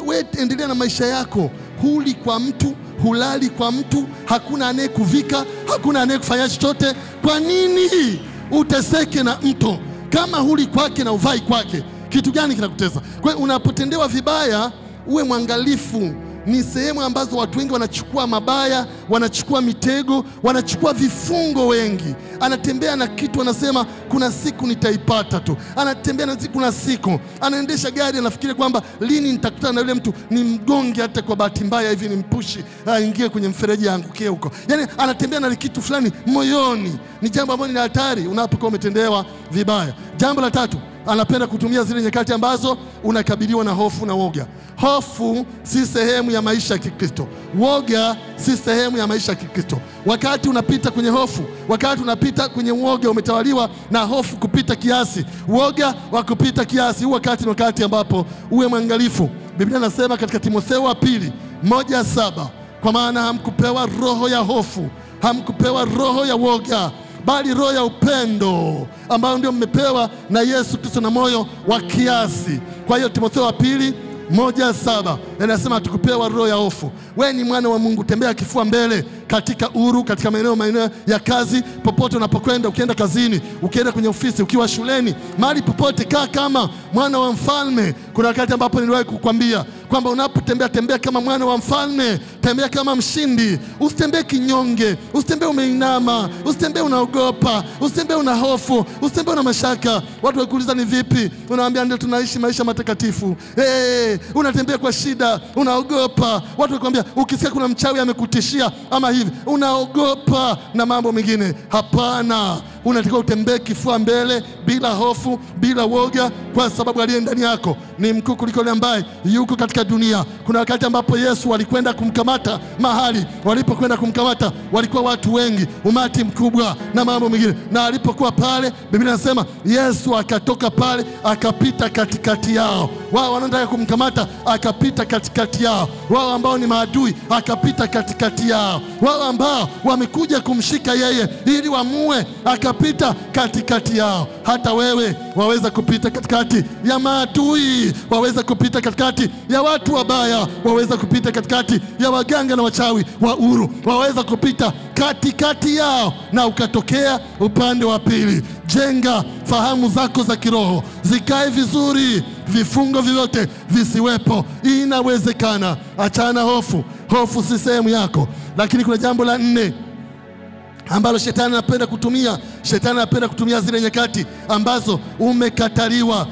Wewe endelea na maisha yako. Huli kwa mtu, hulali kwa mtu, hakuna anayekuvika, hakuna anayekufanya chochote. Kwa nini uteseke na mtu? Kama huli kwake na uvai kwake, kitu gani kinakutesa? Kwa hiyo unapotendewa vibaya, uwe mwangalifu. Ni sehemu ambazo watu wengi wanachukua mabaya, wanachukua mitego, wanachukua vifungo wengi. Anatembea na kitu, anasema kuna siku nitaipata tu. Anatembea na kuna siku, anaendesha gari, anafikiria kwamba lini nitakutana na yule mtu, ni mgonge hata kwa bahati mbaya hivi, ni mpushi aingie kwenye mfereji aangukie huko. Yani anatembea na kitu fulani moyoni. Ni jambo ambalo ni hatari unapokuwa umetendewa vibaya. Jambo la tatu, anapenda kutumia zile nyakati ambazo unakabiliwa na hofu na woga. Hofu si sehemu ya maisha ya Kikristo. Woga si sehemu ya maisha ya Kikristo. Wakati unapita kwenye hofu, wakati unapita kwenye woga, umetawaliwa na hofu kupita kiasi, woga wa kupita kiasi, huu wakati ni wakati ambapo uwe mwangalifu. Biblia inasema katika Timotheo wa pili 1:7, kwa maana hamkupewa roho ya hofu, hamkupewa roho ya woga, bali roho ya upendo ambao ndio mmepewa na Yesu Kristo, na moyo wa kiasi. Kwa hiyo Timotheo wa pili 1:7 anasema tukupewa roho ya hofu. Wewe ni mwana wa Mungu, tembea kifua mbele katika uhuru, katika maeneo ya kazi, popote unapokwenda, ukienda kazini, ukienda kwenye ofisi, ukiwa shuleni, mahali popote, kaa kama mwana wa mfalme. Kuna wakati ambapo niliwahi kukwambia kwamba unapotembea tembea kama mwana wa mfalme, tembea kama mshindi. Usitembee kinyonge, usitembee umeinama, usitembee unaogopa, usitembee una hofu, usitembee una mashaka. Watu wakuuliza ni vipi, unawaambia ndio tunaishi maisha matakatifu. Unatembea kwa shida, unaogopa. Watu wakwambia ukisikia kuna mchawi amekutishia ama hivi, unaogopa na mambo mengine. Hapana, unatakiwa utembee kifua mbele, bila hofu, bila woga, kwa sababu aliye ndani yako ni mkuu kuliko yule ambaye yuko katika dunia. Kuna wakati ambapo Yesu walikwenda kumkamata mahali, walipokwenda kumkamata walikuwa watu wengi, umati mkubwa na mambo mengine. Na alipokuwa pale, Biblia inasema Yesu akatoka pale, akapita katikati yao. Wao wanataka kumkamata, akapita katikati yao. Wao ambao ni maadui, akapita katikati yao. Wao ambao wamekuja kumshika yeye ili wamue, akapita katikati yao. Hata wewe waweza kupita katikati ya maadui, waweza kupita katikati ya watu wabaya, waweza kupita katikati ya waganga na wachawi wa uru, waweza kupita katikati yao na ukatokea upande wa pili. Jenga fahamu zako za kiroho zikae vizuri, vifungo vyote visiwepo. Inawezekana. Achana hofu. Hofu si sehemu yako. Lakini kuna jambo la 4 ambalo shetani anapenda kutumia. Shetani anapenda kutumia zile nyakati ambazo umekataliwa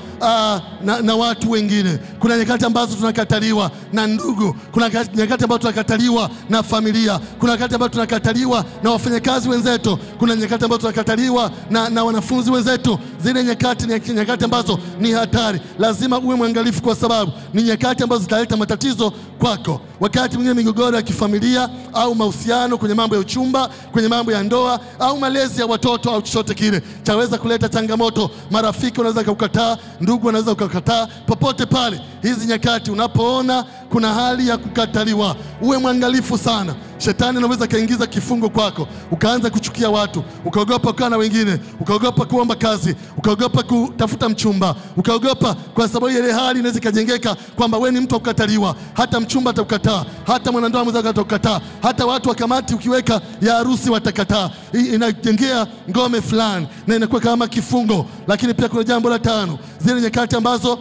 na watu wengine. Kuna nyakati ambazo tunakataliwa na ndugu. Kuna nyakati ambazo tunakataliwa na familia. Kuna nyakati ambazo tunakataliwa na wafanyakazi wenzetu. Kuna nyakati ambazo tunakataliwa na wanafunzi wenzetu. Zile nyakati ni nyakati ambazo ni hatari. Lazima uwe mwangalifu, kwa sababu ni nyakati ambazo zitaleta matatizo kwako. Wakati mwingine migogoro ya kifamilia au mahusiano, kwenye mambo ya uchumba, kwenye mambo ya ndoa au malezi ya watoto au chochote kile, chaweza kuleta changamoto. Marafiki wanaweza kukukataa, ndugu wanaweza kukukataa, popote pale. Hizi nyakati unapoona kuna hali ya kukataliwa, uwe mwangalifu sana. Shetani anaweza kaingiza kifungo kwako, ukaanza kuchukia watu, ukaogopa kukaa na wengine, ukaogopa kuomba kazi, ukaogopa kutafuta mchumba, ukaogopa kwa sababu ile hali inaweza kujengeka kwamba wewe ni mtu wa kukataliwa. Hata mchumba atakukataa, hata mwanandoa mwenzako atakukataa, hata watu wa kamati ukiweka ya harusi watakataa. Inajengea ngome fulani na inakuwa kama kifungo. Lakini pia kuna jambo la 5, zile nyakati ambazo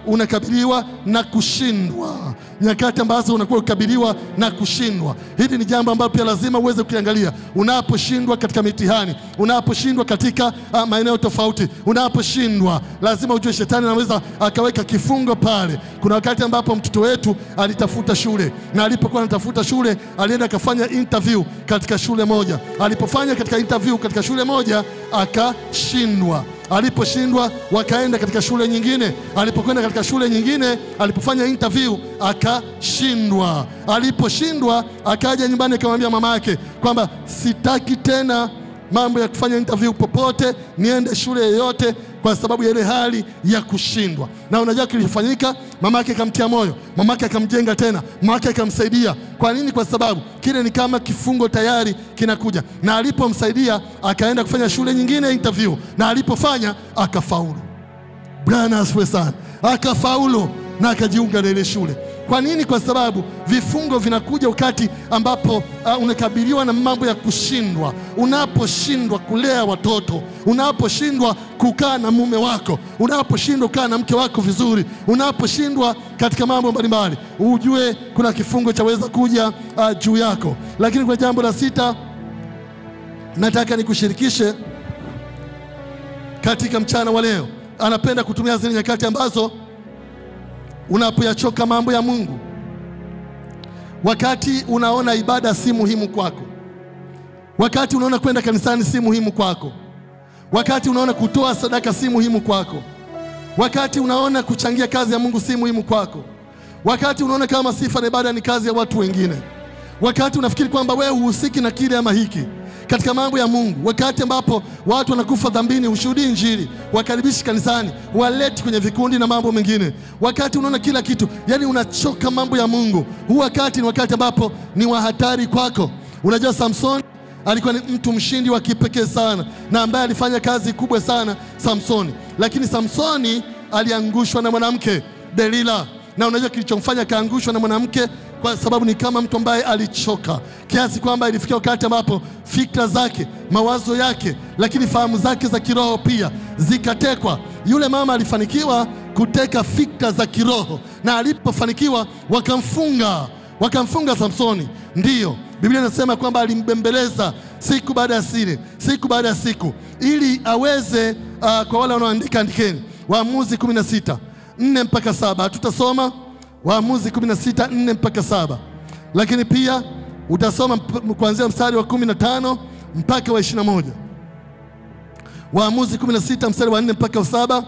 unakabiliwa na kushindwa. Nyakati ambazo unakuwa ukabiliwa na kushindwa. Hili ni jambo ambalo pia lazima uweze kuangalia. Unaposhindwa katika mitihani, unaposhindwa katika maeneo tofauti, unaposhindwa, lazima ujue shetani anaweza akaweka kifungo pale. Kuna wakati ambapo mtoto wetu alitafuta shule, na alipokuwa anatafuta shule alienda akafanya interview katika shule moja. Alipofanya katika interview katika shule moja akashindwa. Aliposhindwa wakaenda katika shule nyingine. Alipokwenda katika shule nyingine, alipofanya interview akashindwa. Aliposhindwa akaja nyumbani akamwambia mama yake kwamba sitaki tena mambo ya kufanya interview popote, niende shule yoyote, kwa sababu ya ile hali ya kushindwa. Na unajua kilifanyika, mama yake akamtia moyo, mama yake akamjenga tena, mama yake akamsaidia. Kwa nini? Kwa sababu kile ni kama kifungo tayari kinakuja. Na alipomsaidia akaenda kufanya shule nyingine interview, na alipofanya akafaulu. Bwana asifiwe sana. Akafaulu na akajiunga na ile shule. Kwa nini? Kwa sababu vifungo vinakuja wakati ambapo unakabiliwa na mambo ya kushindwa. Unaposhindwa kulea watoto, unaposhindwa kukaa na mume wako, unaposhindwa kukaa na mke wako vizuri, unaposhindwa katika mambo mbalimbali, ujue kuna kifungo chaweza kuja juu yako. Lakini kwa jambo la 6 nataka nikushirikishe katika mchana wa leo. Anapenda kutumia zile nyakati ambazo unapoyachoka mambo ya Mungu. Wakati unaona ibada si muhimu kwako, wakati unaona kwenda kanisani si muhimu kwako, wakati unaona kutoa sadaka si muhimu kwako, wakati unaona kuchangia kazi ya Mungu si muhimu kwako, wakati unaona kama sifa na ibada ni kazi ya watu wengine, wakati unafikiri kwamba wewe uhusiki na kile ama hiki katika mambo ya Mungu, wakati ambapo watu wanakufa dhambini, ushuhudii Injili, wakaribishi kanisani, waleti kwenye vikundi na mambo mengine, wakati unaona kila kitu, yani unachoka mambo ya Mungu, huu wakati ni wakati ambapo ni wa hatari kwako. Unajua Samson alikuwa ni mtu mshindi wa kipekee sana, na ambaye alifanya kazi kubwa sana Samsoni. Lakini Samsoni aliangushwa na mwanamke Delila. Na unajua kilichomfanya kaangushwa na mwanamke? Kwa sababu ni kama mtu ambaye alichoka, kiasi kwamba ilifikia wakati ambapo fikra zake, mawazo yake, lakini fahamu zake za kiroho pia zikatekwa. Yule mama alifanikiwa kuteka fikra za kiroho, na alipofanikiwa wakamfunga Samsoni. Ndiyo, Biblia inasema kwamba alimbembeleza siku baada ya siku baada ya siku, ili aweze kwa wale wanaoandika andikeni, Waamuzi 16:4-7. Tutasoma Waamuzi 16:4-7, lakini pia utasoma kuanzia mstari wa 15 mpaka wa 21. Waamuzi 16 mstari wa 4 mpaka wa 7,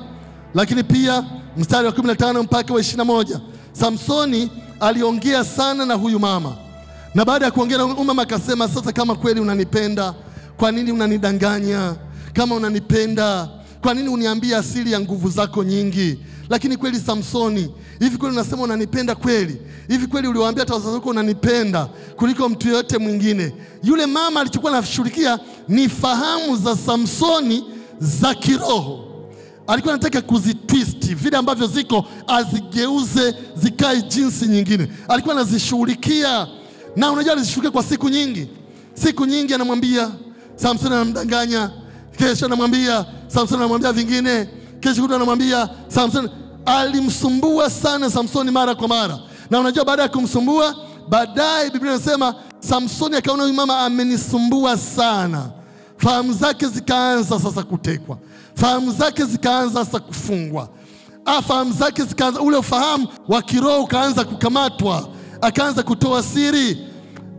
lakini pia mstari wa 15 mpaka wa 21. Samsoni aliongea sana na huyu mama, na baada ya kuongea na huyu mama akasema, sasa kama kweli unanipenda, kwa nini unanidanganya? Kama unanipenda, kwa nini uniambia asili ya nguvu zako nyingi? Lakini kweli Samsoni, hivi kweli unasema unanipenda kweli? Hivi kweli uliwaambia hata wazazi wako unanipenda kuliko mtu yote mwingine? Yule mama alichokuwa anashughulikia ni fahamu za Samsoni za kiroho. Alikuwa anataka kuzitwist vile ambavyo ziko, azigeuze zikae jinsi nyingine. Alikuwa anazishughulikia, na unajua alizishughulikia kwa siku nyingi. Siku nyingi anamwambia Samsoni, anamdanganya. Kesho anamwambia Samsoni, anamwambia vingine. Kesho kutwa anamwambia Samsoni. Alimsumbua sana Samsoni mara kwa mara. Na unajua baada ya kumsumbua, baadaye Biblia inasema Samsoni akaona huyu mama amenisumbua sana. Fahamu zake zikaanza sasa kutekwa. Fahamu zake zikaanza sasa kufungwa. Fahamu zake zikaanza, ule ufahamu wa kiroho ukaanza kukamatwa. Akaanza kutoa siri.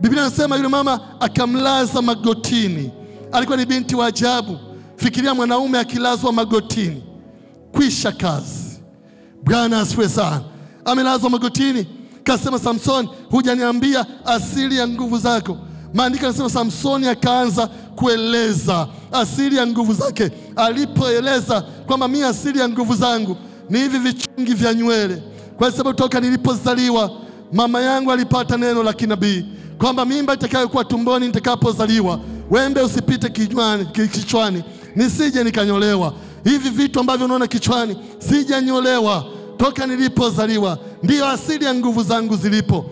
Biblia inasema yule mama akamlaza magotini. Alikuwa ni binti wa ajabu. Fikiria mwanaume akilazwa magotini, kwisha kazi. Bwana asifiwe sana. Amelazwa magotini. Kasema, Samsoni, hujaniambia asili ya nguvu zako. Maandiko yanasema Samsoni akaanza kueleza asili ya nguvu zake. Alipoeleza kwamba mimi asili ya nguvu zangu ni hivi vichungi vya nywele, kwa sababu toka nilipozaliwa mama yangu alipata neno la kinabii kwamba mimba itakayokuwa tumboni nitakapozaliwa, wembe usipite kichwani nisije nikanyolewa. Hivi vitu ambavyo unaona kichwani sijanyolewa toka nilipozaliwa, ndio asili ya nguvu zangu zilipo.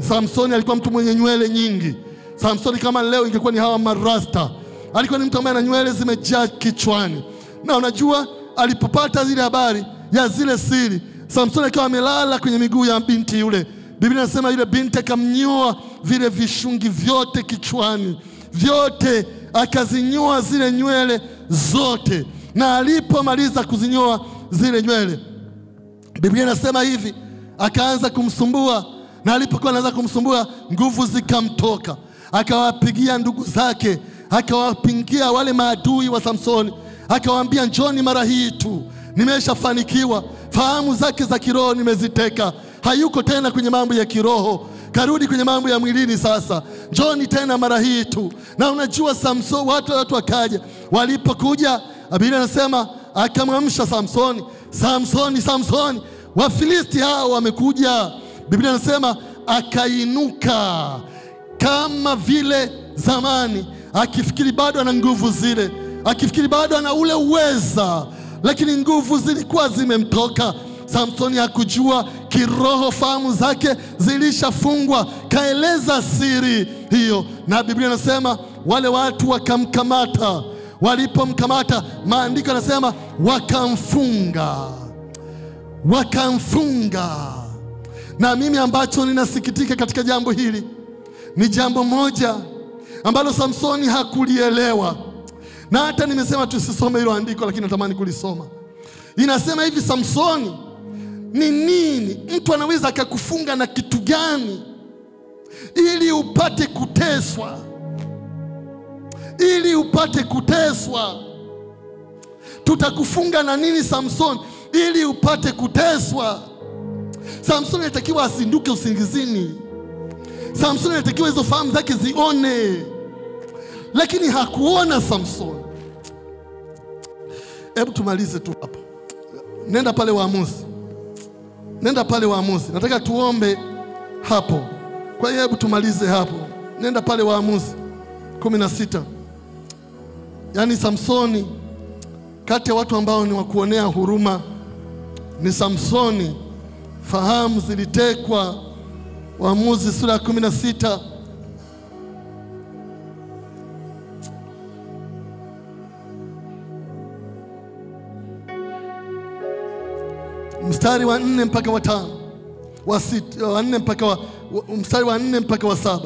Samsoni alikuwa mtu mwenye nywele nyingi. Samsoni kama leo ingekuwa ni hawa marasta, alikuwa ni mtu ambaye ana nywele zimejaa kichwani. Na unajua alipopata zile habari ya zile siri, Samsoni akawa amelala kwenye miguu ya binti yule. Biblia inasema yule binti akamnyoa vile vishungi vyote kichwani, vyote akazinyoa zile nywele zote. Na alipomaliza kuzinyoa zile nywele, Biblia inasema hivi, akaanza kumsumbua. Na alipokuwa anaanza kumsumbua, nguvu zikamtoka. Akawapigia ndugu zake, akawapingia wale maadui wa Samsoni, akawaambia, njoni mara hii tu, nimeshafanikiwa. Fahamu zake za kiroho nimeziteka. Hayuko tena kwenye mambo ya kiroho, karudi kwenye mambo ya mwilini sasa. Njoni tena mara hii tu. Na unajua Samsoni, watu wakaja. Walipokuja, Biblia inasema akamwamsha Samsoni. Samsoni, Samsoni, Wafilisti hao wamekuja. Biblia inasema akainuka kama vile zamani, akifikiri bado ana nguvu zile, akifikiri bado ana ule uweza, lakini nguvu zilikuwa zimemtoka. Samsoni hakujua kiroho, fahamu zake zilishafungwa. Kaeleza siri hiyo, na Biblia inasema wale watu wakamkamata. Walipomkamata, maandiko yanasema wakamfunga. Na mimi ambacho ninasikitika katika jambo hili ni jambo moja ambalo Samsoni hakulielewa. Na hata nimesema tusisome hilo andiko, lakini natamani kulisoma. Inasema hivi, Samsoni, ni nini? Mtu anaweza akakufunga na kitu gani ili upate kuteswa? Ili upate kuteswa. Tutakufunga na nini Samsoni ili upate kuteswa? Samsoni anatakiwa asinduke usingizini. Samsoni anatakiwa hizo fahamu zake zione, lakini hakuona Samsoni. Hebu tumalize tu hapo. Nenda pale Waamuzi. Nataka tuombe hapo. Kwa hiyo hebu tumalize hapo. Nenda pale Waamuzi 16. Yaani Samsoni, kati ya watu ambao ni wa kuonea huruma ni Samsoni. Fahamu zilitekwa. Waamuzi sura ya 16. mstari wa 4 mpaka wa 5, wa 6, wa 4 mpaka mstari wa 4 mpaka wa 7.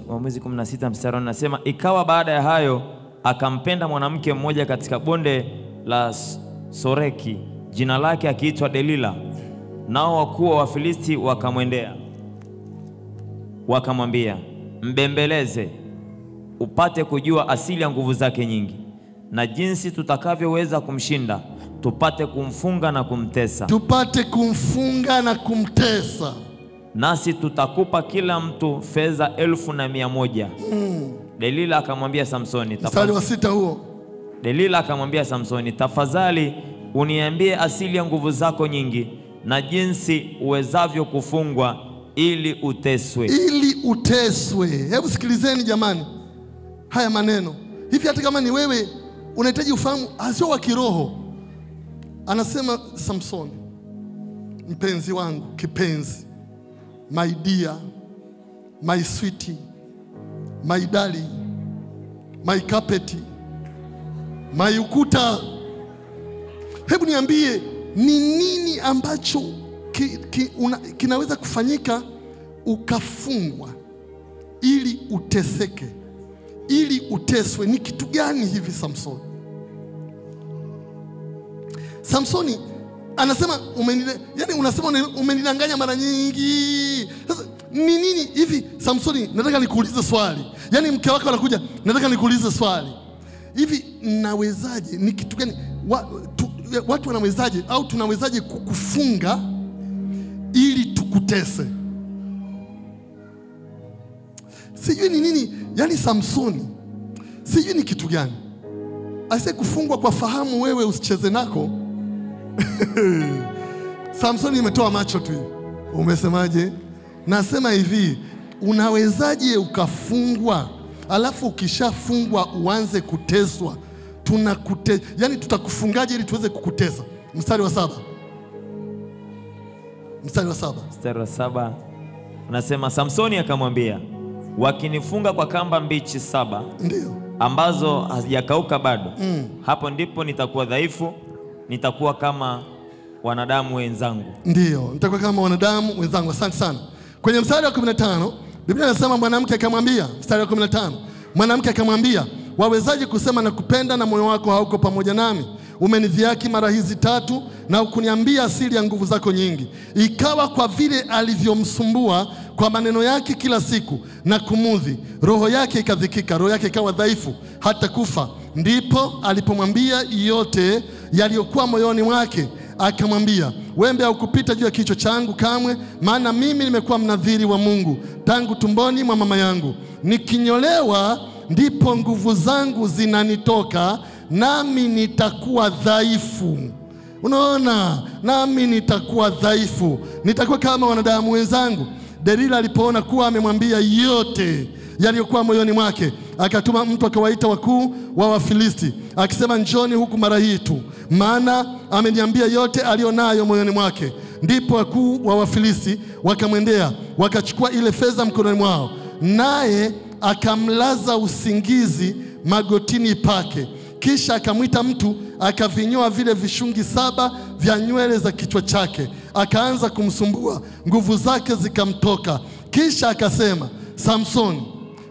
Waamuzi 16 mstari unasema, ikawa baada ya hayo akampenda mwanamke mmoja katika bonde la Soreki, jina lake akiitwa Delila. Nao wakuu wa Wafilisti wakamwendea wakamwambia, mbembeleze upate kujua asili ya nguvu zake nyingi, na jinsi tutakavyoweza kumshinda, tupate kumfunga na kumtesa. Tupate kumfunga na kumtesa. Nasi tutakupa kila mtu fedha 1,100. Delila akamwambia Samsoni, mstari wa 6 huo. Delila akamwambia Samsoni, tafadhali uniambie asili ya nguvu zako nyingi na jinsi uwezavyo kufungwa ili uteswe. Ili uteswe. Hebu sikilizeni jamani haya maneno. Hivi hata kama ni wewe unahitaji ufahamu asio wa kiroho. Anasema Samsoni, mpenzi wangu, kipenzi, my dear, my sweetie, my darling, my carpet, my ukuta. Hebu niambie ni nini ambacho kinaweza kufanyika ukafungwa ili uteseke, ili uteswe? Ni kitu gani hivi Samsoni? Samsoni anasema yani unasema umenidanganya mara nyingi. Sasa ni nini hivi Samsoni? Nataka nikuulize swali. Yani mke wako anakuja, nataka nikuulize swali. Hivi nawezaje? Ni kitu gani watu wanawezaje au tunawezaje kukufunga ili tukutese? Sijui ni nini yani Samsoni, sijui ni kitu gani. Ase kufungwa kwa fahamu wewe usicheze nako. Samsoni imetoa macho tu. Umesemaje? Nasema hivi, unawezaje ukafungwa alafu ukishafungwa uanze kuteswa? Yani tutakufungaje ili tuweze kukutesa? Mstari wa 7. Mstari wa 7. Mstari wa 7 unasema, Samsoni akamwambia, wakinifunga kwa kamba mbichi 7, ndio ambazo hazijakauka bado, hapo ndipo nitakuwa dhaifu, nitakuwa kama wanadamu wenzangu. Ndio, nitakuwa kama wanadamu wenzangu. Asante sana. Kwenye mstari wa 15 Biblia inasema, mwanamke akamwambia, mstari wa 15, mwanamke akamwambia, wawezaje kusema na kupenda na moyo wako hauko pamoja nami? Umenidhihaki mara hizi 3 na ukuniambia asili ya nguvu zako nyingi. Ikawa kwa vile alivyomsumbua kwa maneno yake kila siku na kumudhi, roho yake ikadhikika, roho yake ikawa dhaifu hata kufa. Ndipo alipomwambia yote yaliyokuwa moyoni mwake, akamwambia, wembe haukupita juu ya kichwa changu kamwe, maana mimi nimekuwa mnadhiri wa Mungu tangu tumboni mwa mama yangu. Nikinyolewa ndipo nguvu zangu zinanitoka, nami nitakuwa dhaifu. Unaona, nami nitakuwa dhaifu, nitakuwa kama wanadamu wenzangu. Delila alipoona kuwa amemwambia yote yaliyokuwa moyoni mwake, akatuma mtu akawaita wakuu wa Wafilisti akisema, njoni huku mara hii tu, maana ameniambia yote alionayo moyoni mwake. Ndipo wakuu wa Wafilisti wakamwendea, wakachukua ile fedha mkononi mwao, naye akamlaza usingizi magotini pake. Kisha akamwita mtu, akavinyoa vile vishungi 7 vya nywele za kichwa chake, akaanza kumsumbua, nguvu zake zikamtoka. Kisha akasema, Samsoni,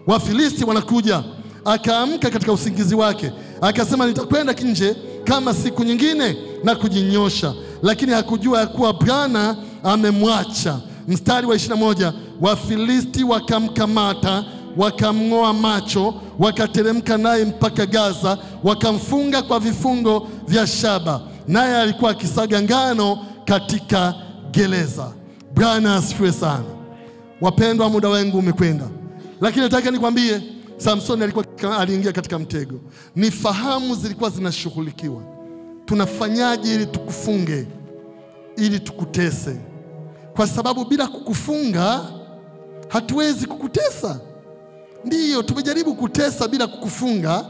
Wafilisti wanakuja. Akaamka katika usingizi wake, akasema, nitakwenda nje kama siku nyingine na kujinyosha. Lakini hakujua ya kuwa Bwana amemwacha. Mstari wa 21, Wafilisti wakamkamata, wakamng'oa macho, wakateremka naye mpaka Gaza, wakamfunga kwa vifungo vya shaba, naye alikuwa akisaga ngano katika gereza. Bwana asifiwe sana. Wapendwa, muda wangu umekwenda, lakini nataka nikwambie Samsoni aliingia katika mtego. Ni fahamu zilikuwa zinashughulikiwa. Tunafanyaje ili tukufunge, ili tukutese? Kwa sababu bila kukufunga hatuwezi kukutesa. Ndiyo, tumejaribu kutesa bila kukufunga,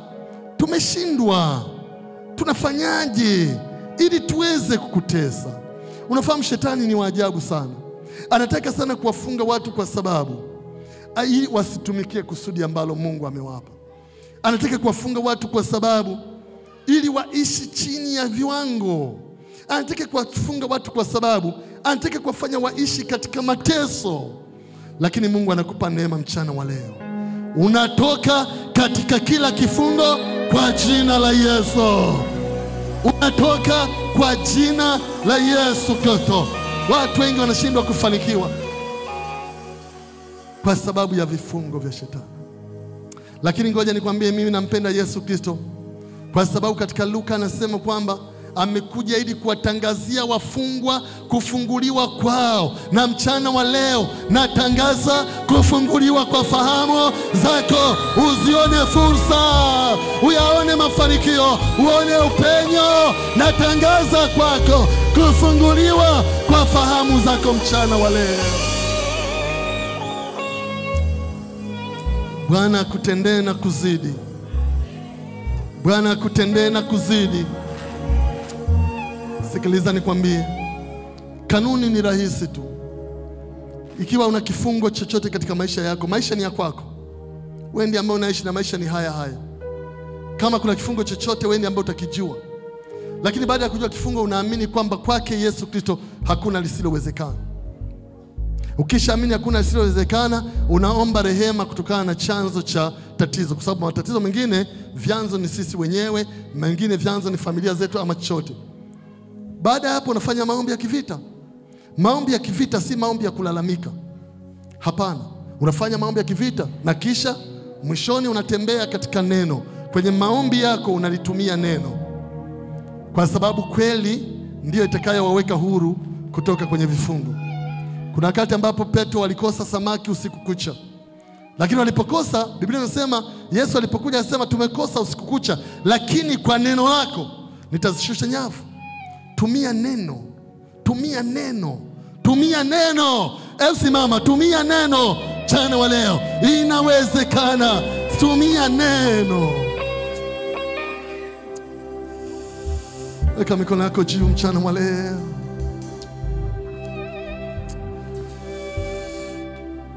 tumeshindwa. Tunafanyaje ili tuweze kukutesa? Unafahamu shetani ni waajabu sana. Anataka sana kuwafunga watu kwa sababu ili wasitumikie kusudi ambalo Mungu amewapa. Anataka kuwafunga watu kwa sababu ili waishi chini ya viwango. Anataka kuwafunga watu kwa sababu anataka kuwafanya waishi katika mateso. Lakini Mungu anakupa neema mchana wa leo. Unatoka katika kila kifungo kwa jina la Yesu. Unatoka kwa jina la Yesu Kristo. Watu wengi wanashindwa kufanikiwa kwa sababu ya vifungo vya shetani. Lakini ngoja nikwambie, mimi nampenda Yesu Kristo kwa sababu katika Luka anasema kwamba amekuja ili kuwatangazia wafungwa kufunguliwa kwao. Na mchana wa leo natangaza kufunguliwa kwa fahamu zako. Uzione fursa, uyaone mafanikio, uone upenyo. Natangaza kwako kufunguliwa kwa fahamu zako mchana wa leo. Bwana akutendee na kuzidi. Bwana akutendee na kuzidi. Sikiliza nikwambie, kanuni ni rahisi tu. Ikiwa una kifungo chochote katika maisha yako, maisha ni ya kwako. Wewe ndiye ambaye unaishi na maisha ni haya haya. Kama kuna kifungo chochote, wewe ndiye ambaye utakijua. Lakini baada ya kujua kifungo, unaamini kwamba kwake Yesu Kristo hakuna lisilowezekana. Ukishaamini hakuna lisilowezekana, unaomba rehema kutokana na chanzo cha tatizo. Kwa sababu matatizo mengine vyanzo ni sisi wenyewe, mengine vyanzo ni familia zetu ama chochote. Baada ya hapo unafanya maombi ya kivita. Maombi ya kivita si maombi ya kulalamika. Hapana. Unafanya maombi ya kivita na kisha mwishoni unatembea katika neno. Kwenye maombi yako unalitumia neno. Kwa sababu kweli ndiyo itakayowaweka huru kutoka kwenye vifungo. Kuna wakati ambapo Petro walikosa samaki usiku kucha. Lakini walipokosa, Biblia inasema Yesu alipokuja anasema tumekosa usiku kucha, lakini kwa neno lako nitazishusha nyavu. Tumia neno. Tumia neno. Tumia neno. Simama, tumia neno jana wa leo. Inawezekana. Tumia neno. Weka mikono yako juu mchana wa leo.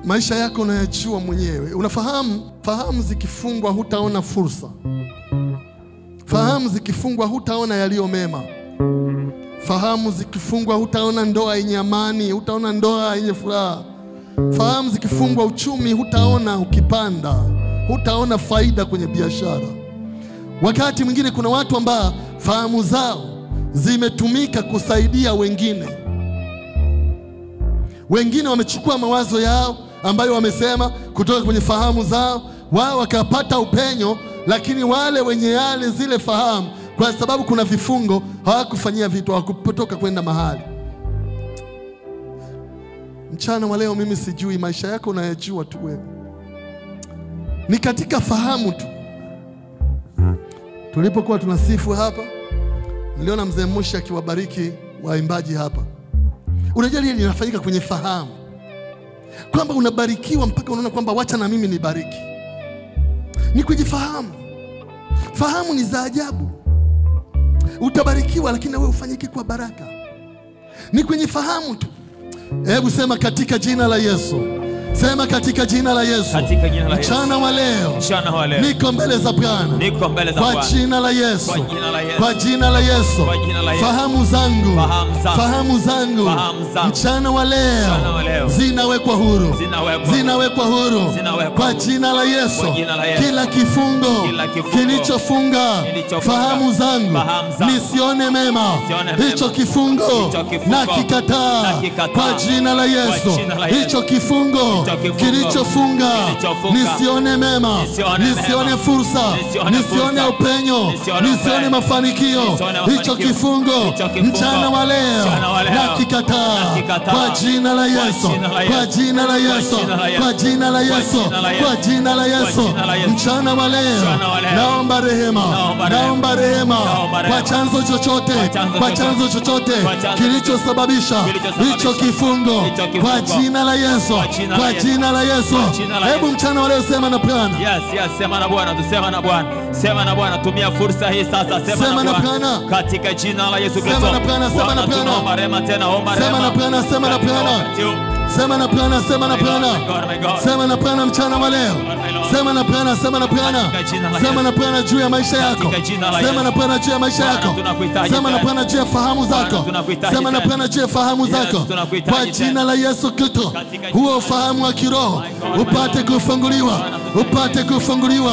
Maisha yako unayajua mwenyewe. Unafahamu, fahamu zikifungwa hutaona fursa. Fahamu zikifungwa hutaona yaliyo mema. Fahamu zikifungwa hutaona ndoa yenye amani, hutaona ndoa yenye furaha. Fahamu zikifungwa uchumi hutaona ukipanda, hutaona faida kwenye biashara. Wakati mwingine kuna watu ambao fahamu zao zimetumika kusaidia wengine. Wengine wamechukua mawazo yao ambayo wamesema kutoka kwenye fahamu zao, wao wakapata upenyo, lakini wale wenye yale zile fahamu, kwa sababu kuna vifungo, hawakufanyia vitu, hawakupotoka kwenda mahali. Mchana wa leo mimi sijui maisha yako unayajua tu wewe. Ni katika fahamu tu. Tulipokuwa tunasifu hapa, niliona mzee Mushi akiwabariki waimbaji hapa. Unajua hili linafanyika kwenye fahamu. Kwamba unabarikiwa mpaka unaona kwamba wacha na mimi nibariki. Ni kujifahamu. Fahamu ni za ajabu. Utabarikiwa lakini wewe ufanyike kwa baraka. Ni kwenye fahamu tu. Hebu sema katika jina la Yesu. Sema katika jina la Yesu. Katika jina la Yesu. Mchana wa leo. Mchana wa leo. Niko mbele za Bwana. Niko mbele za Bwana. Kwa jina la Yesu. Kwa jina la Yesu. Kwa jina la Yesu. Kwa jina la Yesu. Fahamu zangu. Fahamu zangu. Mchana wa leo. Zinawekwa huru. Zinawekwa huru. Kwa jina la Yesu. Kila kifungo kilichofunga fahamu zangu nisione mema, hicho kifungo nakikataa kwa jina la Yesu. Hicho kifungo kilichofunga nisione mema, nisione fursa, nisione upenyo, nisione mafanikio, hicho kifungo mchana wa leo nakikataa kwa jina la Yesu. Kwa jina la Yesu. Kwa jina la Yesu. Kwa jina la Yesu. Mchana wa leo naomba rehema. Naomba rehema kwa chanzo chochote, kwa chanzo chochote kilichosababisha hicho kifungo kwa jina la Yesu. Kwa jina la Yesu. Hebu mchana wa leo sema na Bwana. Yes, sema na Bwana, tusema na Bwana. Sema na Bwana, tumia fursa hii sasa, sema na Bwana. Katika jina la Yesu Kristo. Sema na Bwana, sema na Bwana. Omba rehema tena, omba rehema. Sema na Bwana, sema na Bwana. Sema na Bwana, sema na Bwana. Sema na Bwana mchana wa leo. Sema na Bwana, sema na Bwana. Sema na Bwana juu ya maisha yako. Sema na Bwana juu ya maisha yako. Sema na Bwana juu ya fahamu zako. Sema na Bwana juu ya fahamu zako. Kwa jina la Yesu Kristo, huo ufahamu wa kiroho upate kufunguliwa, upate kufunguliwa,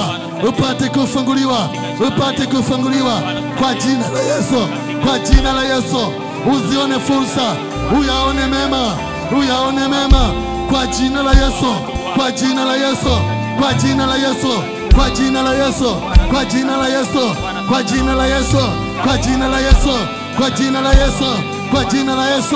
upate kufunguliwa, upate kufunguliwa kwa jina la Yesu. Kwa jina la Yesu, uzione fursa, uyaone mema, uyaone mema kwa jina la Yesu, kwa jina la Yesu, kwa jina la Yesu, kwa jina la Yesu, kwa jina la Yesu, kwa jina la Yesu, kwa jina la Yesu, kwa jina la Yesu, kwa jina la Yesu.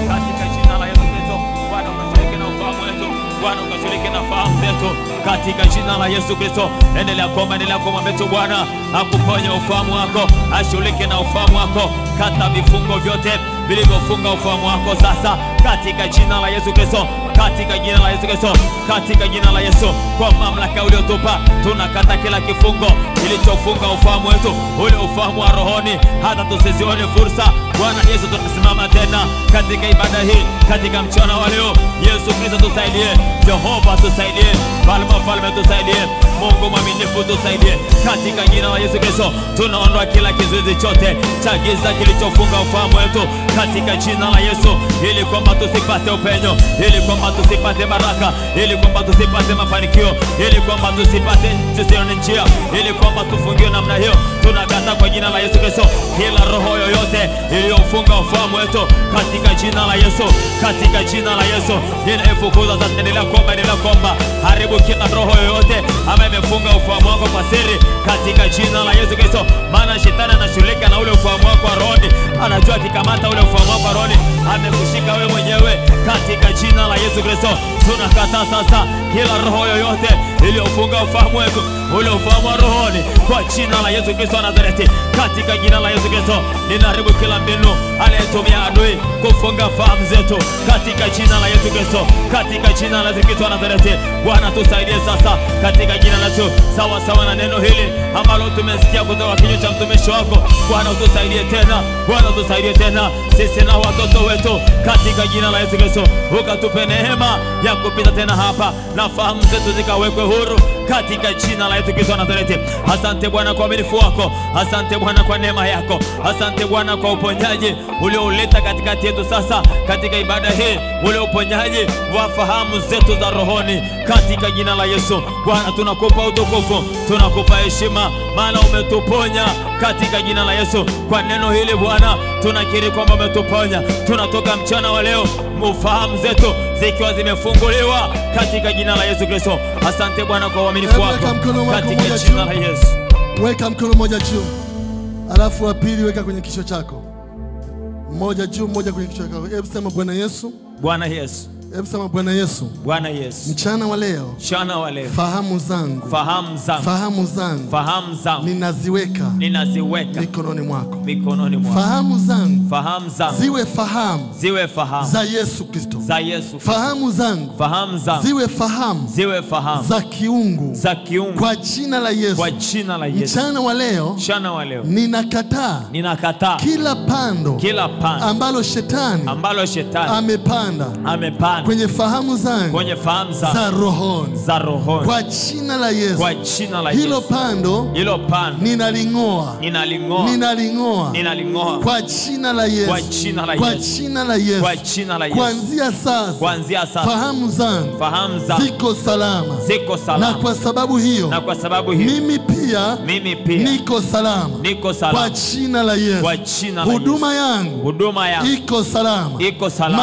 Katika jina la Yesu Kristo, Bwana ukashiriki na ufahamu wetu, Bwana ukashiriki na fahamu zetu, katika jina la Yesu Kristo. Endelea kumwambia tu Bwana akuponye ufahamu wako, ashiriki na ufahamu wako, kata vifungo vyote vilivyofunga ufahamu wako sasa, katika jina la Yesu Kristo, katika jina la Yesu Kristo, katika jina la Yesu. Kwa mamlaka uliotupa tunakata kila kifungo kilichofunga ufahamu wetu, ule ufahamu wa rohoni, hata tusizione fursa. Bwana Yesu, tunasimama tena katika ibada hii, katika mchana wa leo. Yesu Kristo tusaidie, Jehova tusaidie, Falme tusaidie, Mungu mwaminifu tusaidie, katika jina la Yesu Kristo. Tunaondoa kila kizuizi chote cha giza kilichofunga ufahamu wetu, katika jina la Yesu, ili kwamba tusipate upenyo, ili kwamba tusipate baraka, ili kwamba tusipate mafanikio, ili kwamba tusione njia, ili kwamba tufungiwe namna hiyo. Tunakata kwa jina la Yesu Kristo kila roho yoyote iliyofunga ufahamu wetu, katika jina la Yesu, katika jina la Yesu. Ninafukuza sasa, endelea kuomba, haribu kila roho yoyote ambaye imefunga ufahamu wako kwa siri, katika jina la Yesu Kristo. Maana shetani anashughulika na ule ufahamu wako wa rohoni, anajua kikamata ule ufahamu wako wa rohoni, amekushika wewe mwenyewe, katika jina la Yesu Kristo. Tunakataa sasa kila roho yoyote iliyofunga ufahamu wetu, ule ufahamu wa rohoni, kwa jina la Yesu Kristo wa Nazareti, katika jina la Yesu Kristo. Ninaharibu kila mbinu anayetumia adui kufunga fahamu zetu, katika jina la Yesu Kristo, katika jina la Yesu Kristo wa Nazareti. Bwana tusaidie sasa, katika jina la Yesu, sawa sawa na neno hili ambalo tumesikia kutoka kinywa cha mtumishi wako. Bwana tusaidie tena, Bwana tusaidie tena sisi na watoto wetu, katika jina la Yesu Kristo. Ukatupe neema ya kupita tena hapa na fahamu zetu zikawekwe huru, katika jina la Yesu Kristo wa Nazareti. Asante Bwana kwa uaminifu wako, asante Bwana kwa neema yako, asante Bwana kwa uponyaji uliouleta katikati yetu sasa, katika ibada hii, ule uponyaji wa fahamu zetu za rohoni, katika jina la Yesu. Bwana tunakupa utukufu, tunakupa heshima, maana umetuponya, katika jina la Yesu. Kwa neno hili Bwana tunakiri kwamba umetuponya. Tunatoka mchana wa leo ufahamu zetu zikiwa zimefunguliwa, katika jina la Yesu Kristo. Asante Bwana kwa uaminifu wako, katika jina la Yesu. Weka mkono mmoja juu, alafu wa pili weka kwenye kichwa chako. Mmoja juu, mmoja kwenye kichwa chako. Hebu sema Bwana Yesu. Bwana Yesu. Hebu sema Bwana Yesu. Bwana Yesu. Mchana wa leo, fahamu zangu, ninaziweka mikononi mwako. Fahamu zangu ziwe fahamu za Yesu Kristo. Fahamu zangu ziwe fahamu za kiungu, kwa jina la Yesu. Mchana wa leo, ninakataa kila pando ambalo shetani amepanda kwenye fahamu zangu za rohoni, kwa jina la Yesu. Hilo pando ninaling'oa kwa jina la Yesu, kwa jina la Yesu. Kuanzia sasa fahamu zangu ziko salama, na kwa sababu hiyo mimi pia niko salama, kwa jina la Yesu. Huduma yangu iko salama,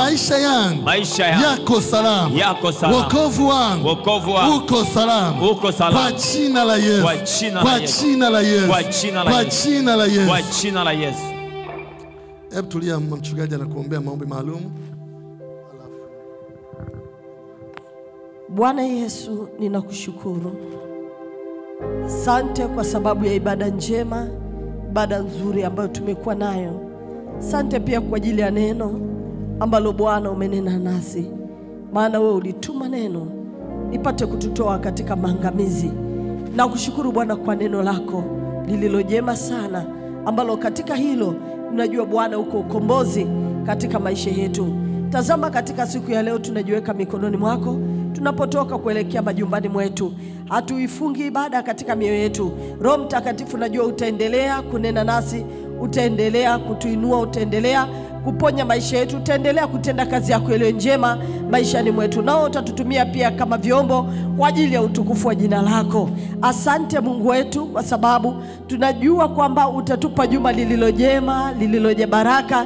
maisha yangu yako salama, wokovu wangu uko salama, kwa jina la Yesu, kwa jina la Yesu, kwa jina la Yesu, kwa jina la Yesu. Hebu tulia, mchungaji anakuombea maombi maalum. Bwana Yesu, ninakushukuru. Asante kwa sababu ya ibada njema, ibada nzuri ambayo tumekuwa nayo. Asante pia kwa ajili ya neno ambalo Bwana umenena nasi, maana wewe ulituma neno ipate kututoa katika maangamizi. Na kushukuru Bwana kwa neno lako lililojema sana, ambalo katika hilo tunajua Bwana uko ukombozi katika maisha yetu. Tazama, katika siku ya leo tunajiweka mikononi mwako. Tunapotoka kuelekea majumbani mwetu, hatuifungi ibada katika mioyo yetu. Roho Mtakatifu, najua utaendelea kunena nasi, utaendelea kutuinua, utaendelea kuponya maisha yetu, utaendelea kutenda kazi yako ile njema maishani mwetu, nao utatutumia pia kama vyombo kwa ajili ya utukufu wa jina lako. Asante Mungu wetu, kwa sababu tunajua kwamba utatupa juma lililojema, lililoje baraka,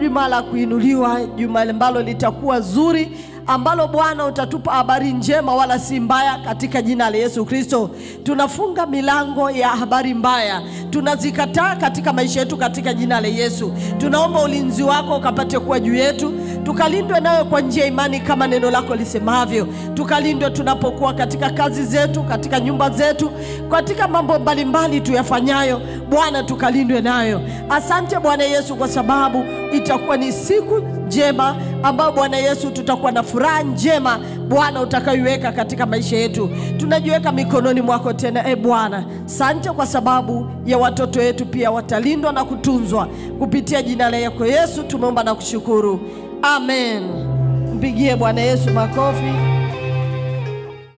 juma la kuinuliwa, juma ambalo litakuwa zuri, ambalo Bwana utatupa habari njema wala si mbaya, katika jina la Yesu Kristo. Tunafunga milango ya habari mbaya, tunazikataa katika maisha yetu katika jina la Yesu. Tunaomba ulinzi wako ukapate kuwa juu yetu, tukalindwe nawe kwa njia imani kama neno lako lisemavyo. Tukalindwe tunapokuwa katika kazi zetu, katika nyumba zetu, katika mambo mbalimbali tuyafanyayo, Bwana tukalindwe nayo. Asante Bwana Yesu, kwa sababu itakuwa ni siku njema ambao Bwana Yesu tutakuwa na furaha njema Bwana utakayoiweka katika maisha yetu. Tunajiweka mikononi mwako tena Bwana. Asante kwa sababu ya watoto wetu pia watalindwa na kutunzwa kupitia jina lako Yesu tumeomba na kushukuru. Amen. Mpigie Bwana Yesu makofi.